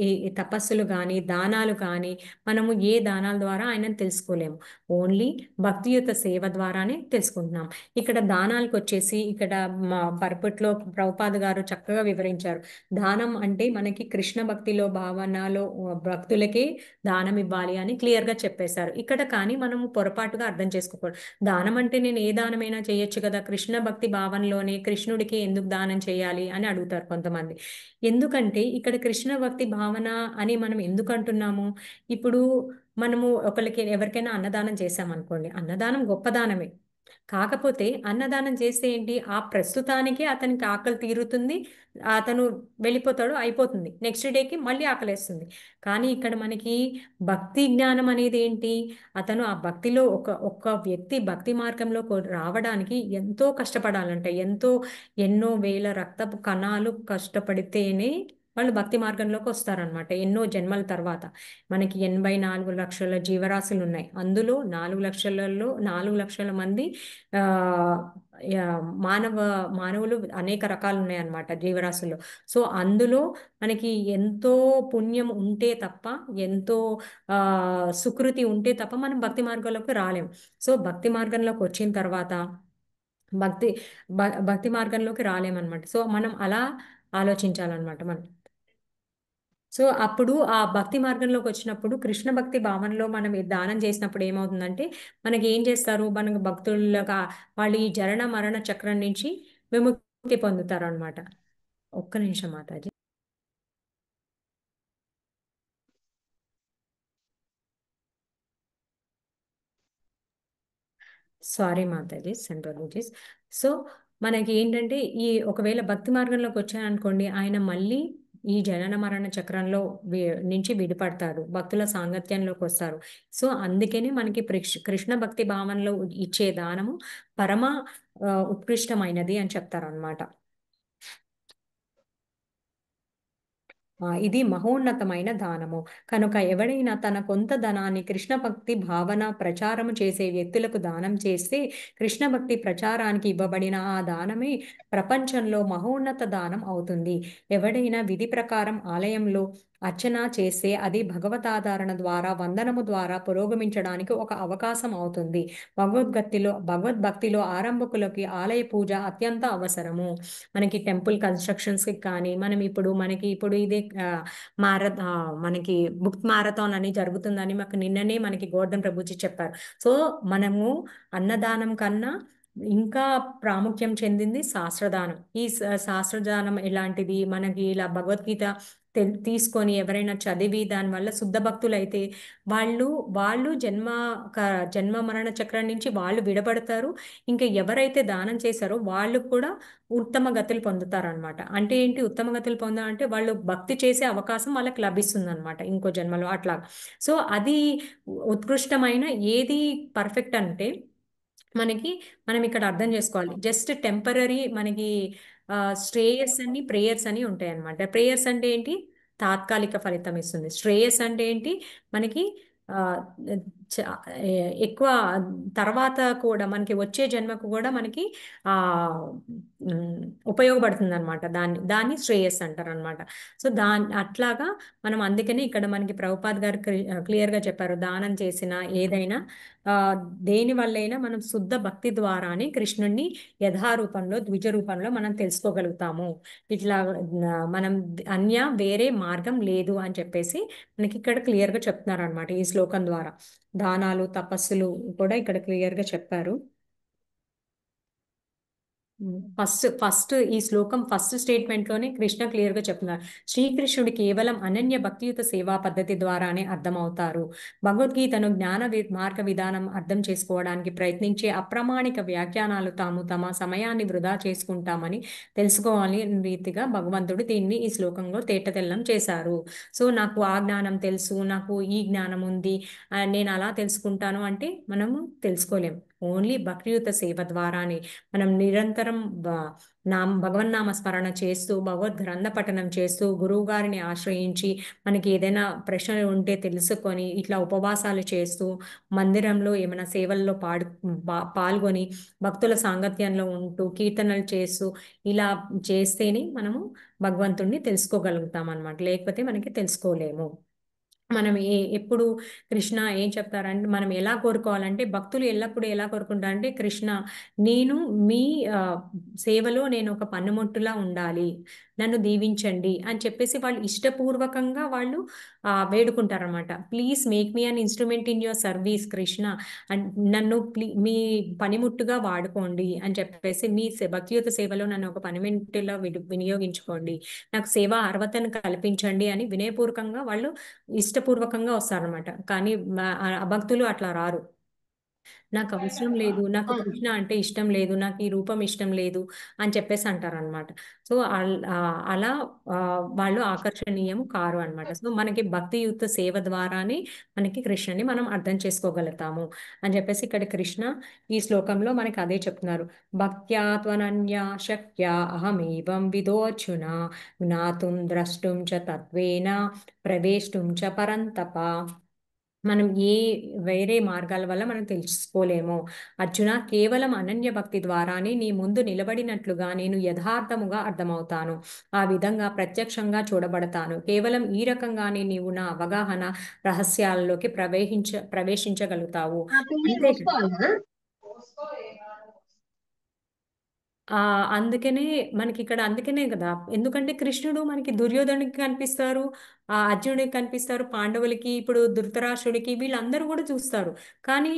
ఏ తపస్సులు కానీ దానాలు కానీ మనము ఏ దానాల ద్వారా ఆయనను తెలుసుకోలేము. ఓన్లీ భక్తియుత సేవ ద్వారానే తెలుసుకుంటున్నాం. ఇక్కడ దానాలకు వచ్చేసి ఇక్కడ మా పరపట్లో ప్రభుపాద గారు చక్కగా వివరించారు. దానం అంటే మనకి కృష్ణ భక్తిలో భావనలో భక్తులకే దానం ఇవ్వాలి అని క్లియర్గా చెప్పేశారు ఇక్కడ. కానీ మనము పొరపాటుగా అర్థం చేసుకోకూడదు. దానం అంటే నేను ఏ దానమైనా చేయొచ్చు కదా, కృష్ణ భక్తి భావనలోనే కృష్ణుడికి ఎందుకు దానం చేయాలి అని అడుగుతారు కొంతమంది. ఎందుకంటే ఇక్కడ కృష్ణ భక్తి భావన అని మనం ఎందుకు అంటున్నాము? ఇప్పుడు మనము ఒకరికి ఎవరికైనా అన్నదానం చేశామనుకోండి, అన్నదానం గొప్ప దానమే. కాకపోతే అన్నదానం చేస్తే ఏంటి, ఆ ప్రస్తుతానికి అతనికి ఆకలి తీరుతుంది, అతను వెళ్ళిపోతాడు, అయిపోతుంది. నెక్స్ట్ డేకి మళ్ళీ ఆకలేస్తుంది. కానీ ఇక్కడ మనకి భక్తి జ్ఞానం అనేది ఏంటి, అతను ఆ భక్తిలో ఒక వ్యక్తి భక్తి మార్గంలో రావడానికి ఎంతో కష్టపడాలంట. ఎన్నో వేల రక్తపు కణాలు కష్టపడితేనే వాళ్ళు భక్తి మార్గంలోకి వస్తారనమాట. ఎన్నో జన్మల తర్వాత మనకి 84 లక్షల జీవరాశులు ఉన్నాయి. అందులో 4 లక్షల మంది ఆ యా, మానవులు అనేక రకాలు ఉన్నాయన్నమాట జీవరాశుల్లో. సో అందులో మనకి ఎంతో పుణ్యం ఉంటే తప్ప, ఎంతో సుకృతి ఉంటే తప్ప మనం భక్తి మార్గంలోకి రాలేం. సో భక్తి మార్గంలోకి వచ్చిన తర్వాత భక్తి భక్తి మార్గంలోకి రాలేమన్నమాట. సో మనం అలా ఆలోచించాలన్నమాట మనం. సో అప్పుడు ఆ భక్తి మార్గంలోకి వచ్చినప్పుడు కృష్ణ భక్తి భావనలో మనం ఈ దానం చేసినప్పుడు ఏమవుతుందంటే మనకి ఏం చేస్తారు, మనకు భక్తులుగా వాళ్ళు ఈ జరణ మరణ చక్రం నుంచి విముక్తి పొందుతారు అనమాట. ఒక్క నిమిషం Mataji. Sorry Mataji, central. So మనకి ఏంటంటే ఈ ఒకవేళ భక్తి మార్గంలోకి వచ్చాయనుకోండి, ఆయన మళ్ళీ ఈ జనన మరణ చక్రంలో నుంచి విడిపడతారు, భక్తుల సాంగత్యంలోకి వస్తారు. సో అందుకనే మనకి కృష్ణ భక్తి భావనలో ఇచ్చే దానము పరమ ఉత్కృష్టమైనది అని చెప్తారు అనమాట. ఇది మహోన్నతమైన దానము కనుక ఎవడైనా తన కొంత ధనాన్ని కృష్ణ భక్తి భావన ప్రచారము చేసే వ్యక్తులకు దానం చేస్తే కృష్ణ భక్తి ప్రచారానికి ఇవ్వబడిన ఆ దానమే ప్రపంచంలో మహోన్నత దానం అవుతుంది. ఎవడైనా విధి ప్రకారం ఆలయంలో అర్చన చేస్తే అది భగవతాధారణ ద్వారా వందనము ద్వారా పురోగమించడానికి ఒక అవకాశం అవుతుంది. భగవద్భక్తిలో ఆరంభకులకి ఆలయ పూజ అత్యంత అవసరము. మనకి టెంపుల్ కన్స్ట్రక్షన్స్కి కానీ మనకి ఇప్పుడు ఇదే మనకి బుక్ మ్యారథాన్ అని జరుగుతుందని నిన్ననే మనకి గోవర్ధన్ ప్రభుజీ చెప్పారు. సో మనము అన్నదానం కన్నా ఇంకా ప్రాముఖ్యం చెందింది శాస్త్రదానం. ఈ శాస్త్రదానం ఎలాంటిది, మనకి ఇలా భగవద్గీత తీసుకొని ఎవరైనా చదివి దానివల్ల శుద్ధ భక్తులు అయితే వాళ్ళు జన్మ మరణ చక్రం నుంచి వాళ్ళు విడబడతారు. ఇంకా ఎవరైతే దానం చేశారో వాళ్ళు కూడా ఉత్తమ గతులు పొందుతారు అనమాట. అంటే ఏంటి ఉత్తమ గతులు పొందాలంటే వాళ్ళు భక్తి చేసే అవకాశం వాళ్ళకి లభిస్తుంది అనమాట ఇంకో జన్మలో అట్లా. సో అది ఉత్కృష్టమైన ఏది పర్ఫెక్ట్ అంటే మనం ఇక్కడ అర్థం చేసుకోవాలి. జస్ట్ టెంపరీ మనకి శ్రేయస్ అని ప్రేయర్స్ అని ఉంటాయి అనమాట. ప్రేయర్స్ అంటే ఏంటి, తాత్కాలిక ఫలితం ఇస్తుంది. శ్రేయస్ అంటే ఏంటి, మనకి ఎక్కువ తర్వాత కూడా మనకి వచ్చే జన్మకు కూడా మనకి ఉపయోగపడుతుంది అనమాట. దాన్ని శ్రేయస్ అంటారు అనమాట. సో అట్లాగా మనం అందుకని ఇక్కడ మనకి ప్రభుపాద్ గారు క్లియర్గా చెప్పారు, దానం చేసిన ఏదైనా దేని వల్లైనా మనం శుద్ధ భక్తి ద్వారానే కృష్ణుడిని యథారూపంలో ద్విజ రూపంలో మనం తెలుసుకోగలుగుతాము. ఇట్లా మనం వేరే మార్గం లేదు అని చెప్పేసి మనకి ఇక్కడ క్లియర్గా చెప్తున్నారు అనమాట ఈ శ్లోకం ద్వారా. దానాలు తపస్సులు కూడా ఇక్కడ క్లియర్గా చెప్పారు. ఫస్ట్ ఈ శ్లోకం ఫస్ట్ స్టేట్మెంట్లోనే కృష్ణ క్లియర్గా చెప్తున్నారు, శ్రీకృష్ణుడు కేవలం అనన్య భక్తియుత సేవా పద్ధతి ద్వారానే అర్థమవుతారు. భగవద్గీతను జ్ఞాన మార్గ విధానం అర్థం చేసుకోవడానికి ప్రయత్నించే అప్రామాణిక వ్యాఖ్యానాలు తాము తమ సమయాన్ని వృధా చేసుకుంటామని తెలుసుకోవాలి రీతిగా భగవంతుడు దీన్ని ఈ శ్లోకంలో తేటతెల్లం చేశారు. సో నాకు ఆ జ్ఞానం తెలుసు, నాకు ఈ జ్ఞానం ఉంది, నేను అలా తెలుసుకుంటాను అంటే మనము తెలుసుకోలేము. ఓన్లీ భక్తియుత సేవ ద్వారానే మనం నిరంతరం భగవన్నామ స్మరణ చేస్తూ భగవద్ గ్రంథ పఠనం చేస్తూ గురువు గారిని ఆశ్రయించి మనకి ఏదైనా ప్రశ్నలు ఉంటే తెలుసుకొని ఇట్లా ఉపవాసాలు చేస్తూ మందిరంలో ఏమైనా సేవల్లో పాల్గొని భక్తుల సాంగత్యంలో ఉంటూ కీర్తనలు చేస్తూ ఇలా చేస్తేనే మనము భగవంతుణ్ణి తెలుసుకోగలుగుతాం అన్నమాట. లేకపోతే మనకి తెలుసుకోలేము. మనం ఎప్పుడు కృష్ణ ఏం చెప్తారంటే మనం ఎలా కోరుకోవాలంటే భక్తులు ఎల్లప్పుడూ ఎలా కోరుకుంటారంటే కృష్ణ నేను మీ సేవలో నేను ఒక పన్నుమొట్టులా ఉండాలి, నన్ను దీవించండి అని చెప్పేసి వాళ్ళు ఇష్టపూర్వకంగా వాళ్ళు వేడుకుంటారనమాట. Please make me an instrument in your service Krishna, and నన్ను మీ పనిముట్టుగా వాడుకోండి అని చెప్పేసి మీ భక్తియుత సేవలో నన్ను ఒక పనిముట్టులా వినియోగించుకోండి, నాకు సేవా అర్హతను కల్పించండి అని వినయపూర్వకంగా వాళ్ళు ఇష్టపూర్వకంగా వస్తారనమాట. కానీ అభక్తులు అట్లా రారు. నాకు అవసరం లేదు, నాకు కృష్ణ అంటే ఇష్టం లేదు, నాకు ఈ రూపం ఇష్టం లేదు అని చెప్పేసి అంటారనమాట. సో అలా వాళ్ళు ఆకర్షణీయం కారు అనమాట. సో మనకి భక్తియుక్త సేవ ద్వారానే మనకి కృష్ణని మనం అర్థం చేసుకోగలుగుతాము అని చెప్పేసి ఇక్కడ కృష్ణ ఈ శ్లోకంలో మనకి అదే చెప్తున్నారు. భక్త్యా త్వనన్యా శక్త్యా అహమేవం విదోర్జున జ్ఞాతుం ద్రష్టుం చ తత్వేన ప్రవేష్టుం చ పరంతప. మనం వేరే మార్గాల వల్ల మనం తెలుసుకోలేము అర్జున, కేవలం అనన్య భక్తి ద్వారానే నీ ముందు నిలబడినట్లుగా నేను యథార్థముగా అర్థమవుతాను, ఆ విధంగా ప్రత్యక్షంగా చూడబడతాను. కేవలం ఈ రకంగానే నీవు నా అవగాహన రహస్యాల్లోకి ప్రవేశించగలుగుతావు. అంతే. అందుకనే మనకి ఇక్కడ అందుకనే కదా, ఎందుకంటే కృష్ణుడు మనకి దుర్యోధనుడికి కనిపిస్తారు, అర్జునుడికి కనిపిస్తారు, పాండవులకి, ఇప్పుడు ధృతరాష్ట్రుడికి, వీళ్ళందరూ కూడా చూస్తారు. కానీ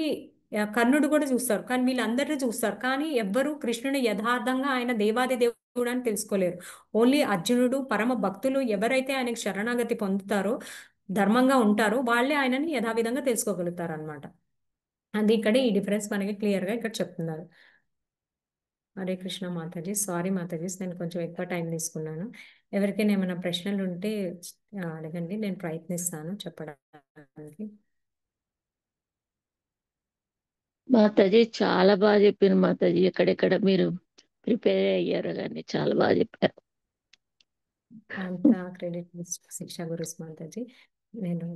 కర్ణుడు కూడా చూస్తారు, కానీ వీళ్ళందరినీ చూస్తారు. కానీ ఎవ్వరూ కృష్ణుని యథార్థంగా ఆయన దేవాది దేవుడు అని తెలుసుకోలేరు. ఓన్లీ అర్జునుడు, పరమ భక్తులు ఎవరైతే ఆయనకు శరణాగతి పొందుతారో, ధర్మంగా ఉంటారో వాళ్ళే ఆయనని యథావిధంగా తెలుసుకోగలుగుతారు అనమాట. అది ఇక్కడ ఈ డిఫరెన్స్ మనకి క్లియర్గా ఇక్కడ చెప్తున్నారు. హరే కృష్ణ మాతాజీ. సారీ మాతాజీ, నేను కొంచెం ఎక్కువ టైం తీసుకున్నాను. ఎవరికైనా ఏమైనా ప్రశ్నలు ఉంటే అడగండి, నేను ప్రయత్నిస్తాను చెప్పడానికి. మాతాజీ చాలా బాగా చెప్పారు మాతాజీ. ఎక్కడెక్కడ మీరు ప్రిపేర్ అయ్యారు కానీ చాలా బాగా చెప్పారు. అంతా క్రెడిట్ శిక్షా గురుస్ మాతాజీ. నేను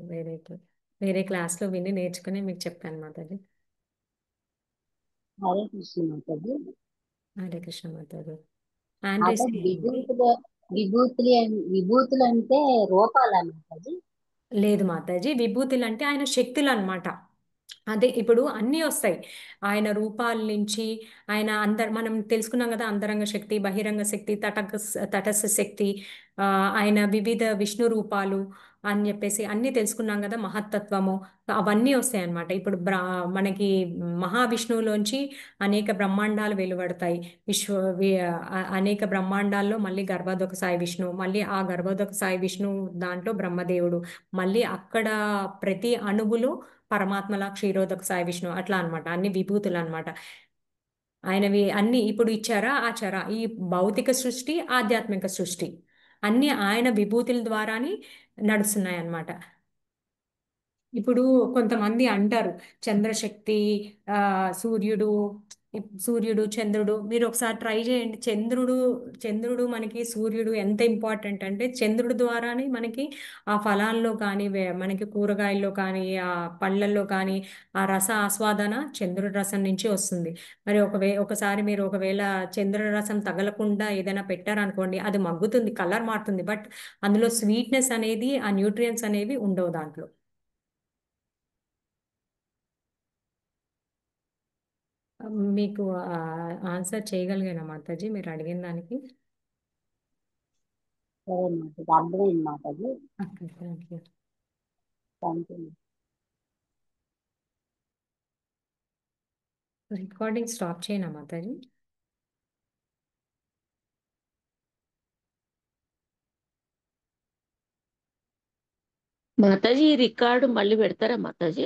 వేరే క్లాస్లో విని నేర్చుకుని మీకు చెప్పాను మాతాజీ. హరే కృష్ణ మాతాజీ. హరే కృష్ణ మాతాజీ. మాతాజీ విభూతులు అంటే రూపాలా మాతాజీ? లేదు మాతాజీ, విభూతులు అంటే ఆయన శక్తులు అన్నమాట. అదే ఇప్పుడు అన్నీ వస్తాయి ఆయన రూపాల నుంచి. ఆయన మనం తెలుసుకున్నాం కదా, అంతరంగ శక్తి, బహిరంగ శక్తి, తటస్థ శక్తి, ఆయన వివిధ విష్ణు రూపాలు అని చెప్పేసి అన్నీ తెలుసుకున్నాం కదా, మహత్తత్వము, అవన్నీ వస్తాయి అన్నమాట. ఇప్పుడు మనకి మహావిష్ణువులోంచి అనేక బ్రహ్మాండాలు వెలువడతాయి. అనేక బ్రహ్మాండాల్లో మళ్ళీ గర్భోదక సాయి విష్ణు, మళ్ళీ ఆ గర్భోదక సాయి విష్ణు దాంట్లో బ్రహ్మదేవుడు, మళ్ళీ అక్కడ ప్రతి అణువులో పరమాత్మలా క్షీరోదక సాయి విష్ణు, అట్లా అనమాట. అన్ని విభూతులు అనమాట ఆయనవి. అన్ని ఇప్పుడు ఇచ్చారా ఆచారా, ఈ భౌతిక సృష్టి, ఆధ్యాత్మిక సృష్టి అన్ని ఆయన విభూతుల ద్వారానే నడుస్తున్నాయి అన్నమాట. ఇప్పుడు కొంతమంది అంటారు చంద్రశక్తి, సూర్యుడు, చంద్రుడు. మీరు ఒకసారి ట్రై చేయండి. చంద్రుడు మనకి, సూర్యుడు ఎంత ఇంపార్టెంట్ అంటే చంద్రుడు ద్వారానే మనకి ఆ ఫలాల్లో కానీ, మనకి కూరగాయల్లో కానీ, ఆ పళ్ళల్లో కానీ ఆ రస ఆస్వాదన చంద్రుడి రసం నుంచి వస్తుంది. మరి ఒకసారి మీరు ఒకవేళ చంద్రుడి రసం తగలకుండా ఏదైనా పెట్టారనుకోండి, అది మగ్గుతుంది, కలర్ మారుతుంది, బట్ అందులో స్వీట్నెస్ అనేది, ఆ న్యూట్రియంట్స్ అనేవి ఉండవు దాంట్లో. మీకు ఆన్సర్ చేయగలిగానా మాతాజీ మీరు అడిగిన దానికి? సరే మాతాజీ, అర్థమైంది Mataji. Okay, thank you. Thank you. Recording stop చేయనా మాతాజీ? మాతాజీ ఈ రికార్డు మళ్ళీ పెడతారా మాతాజీ?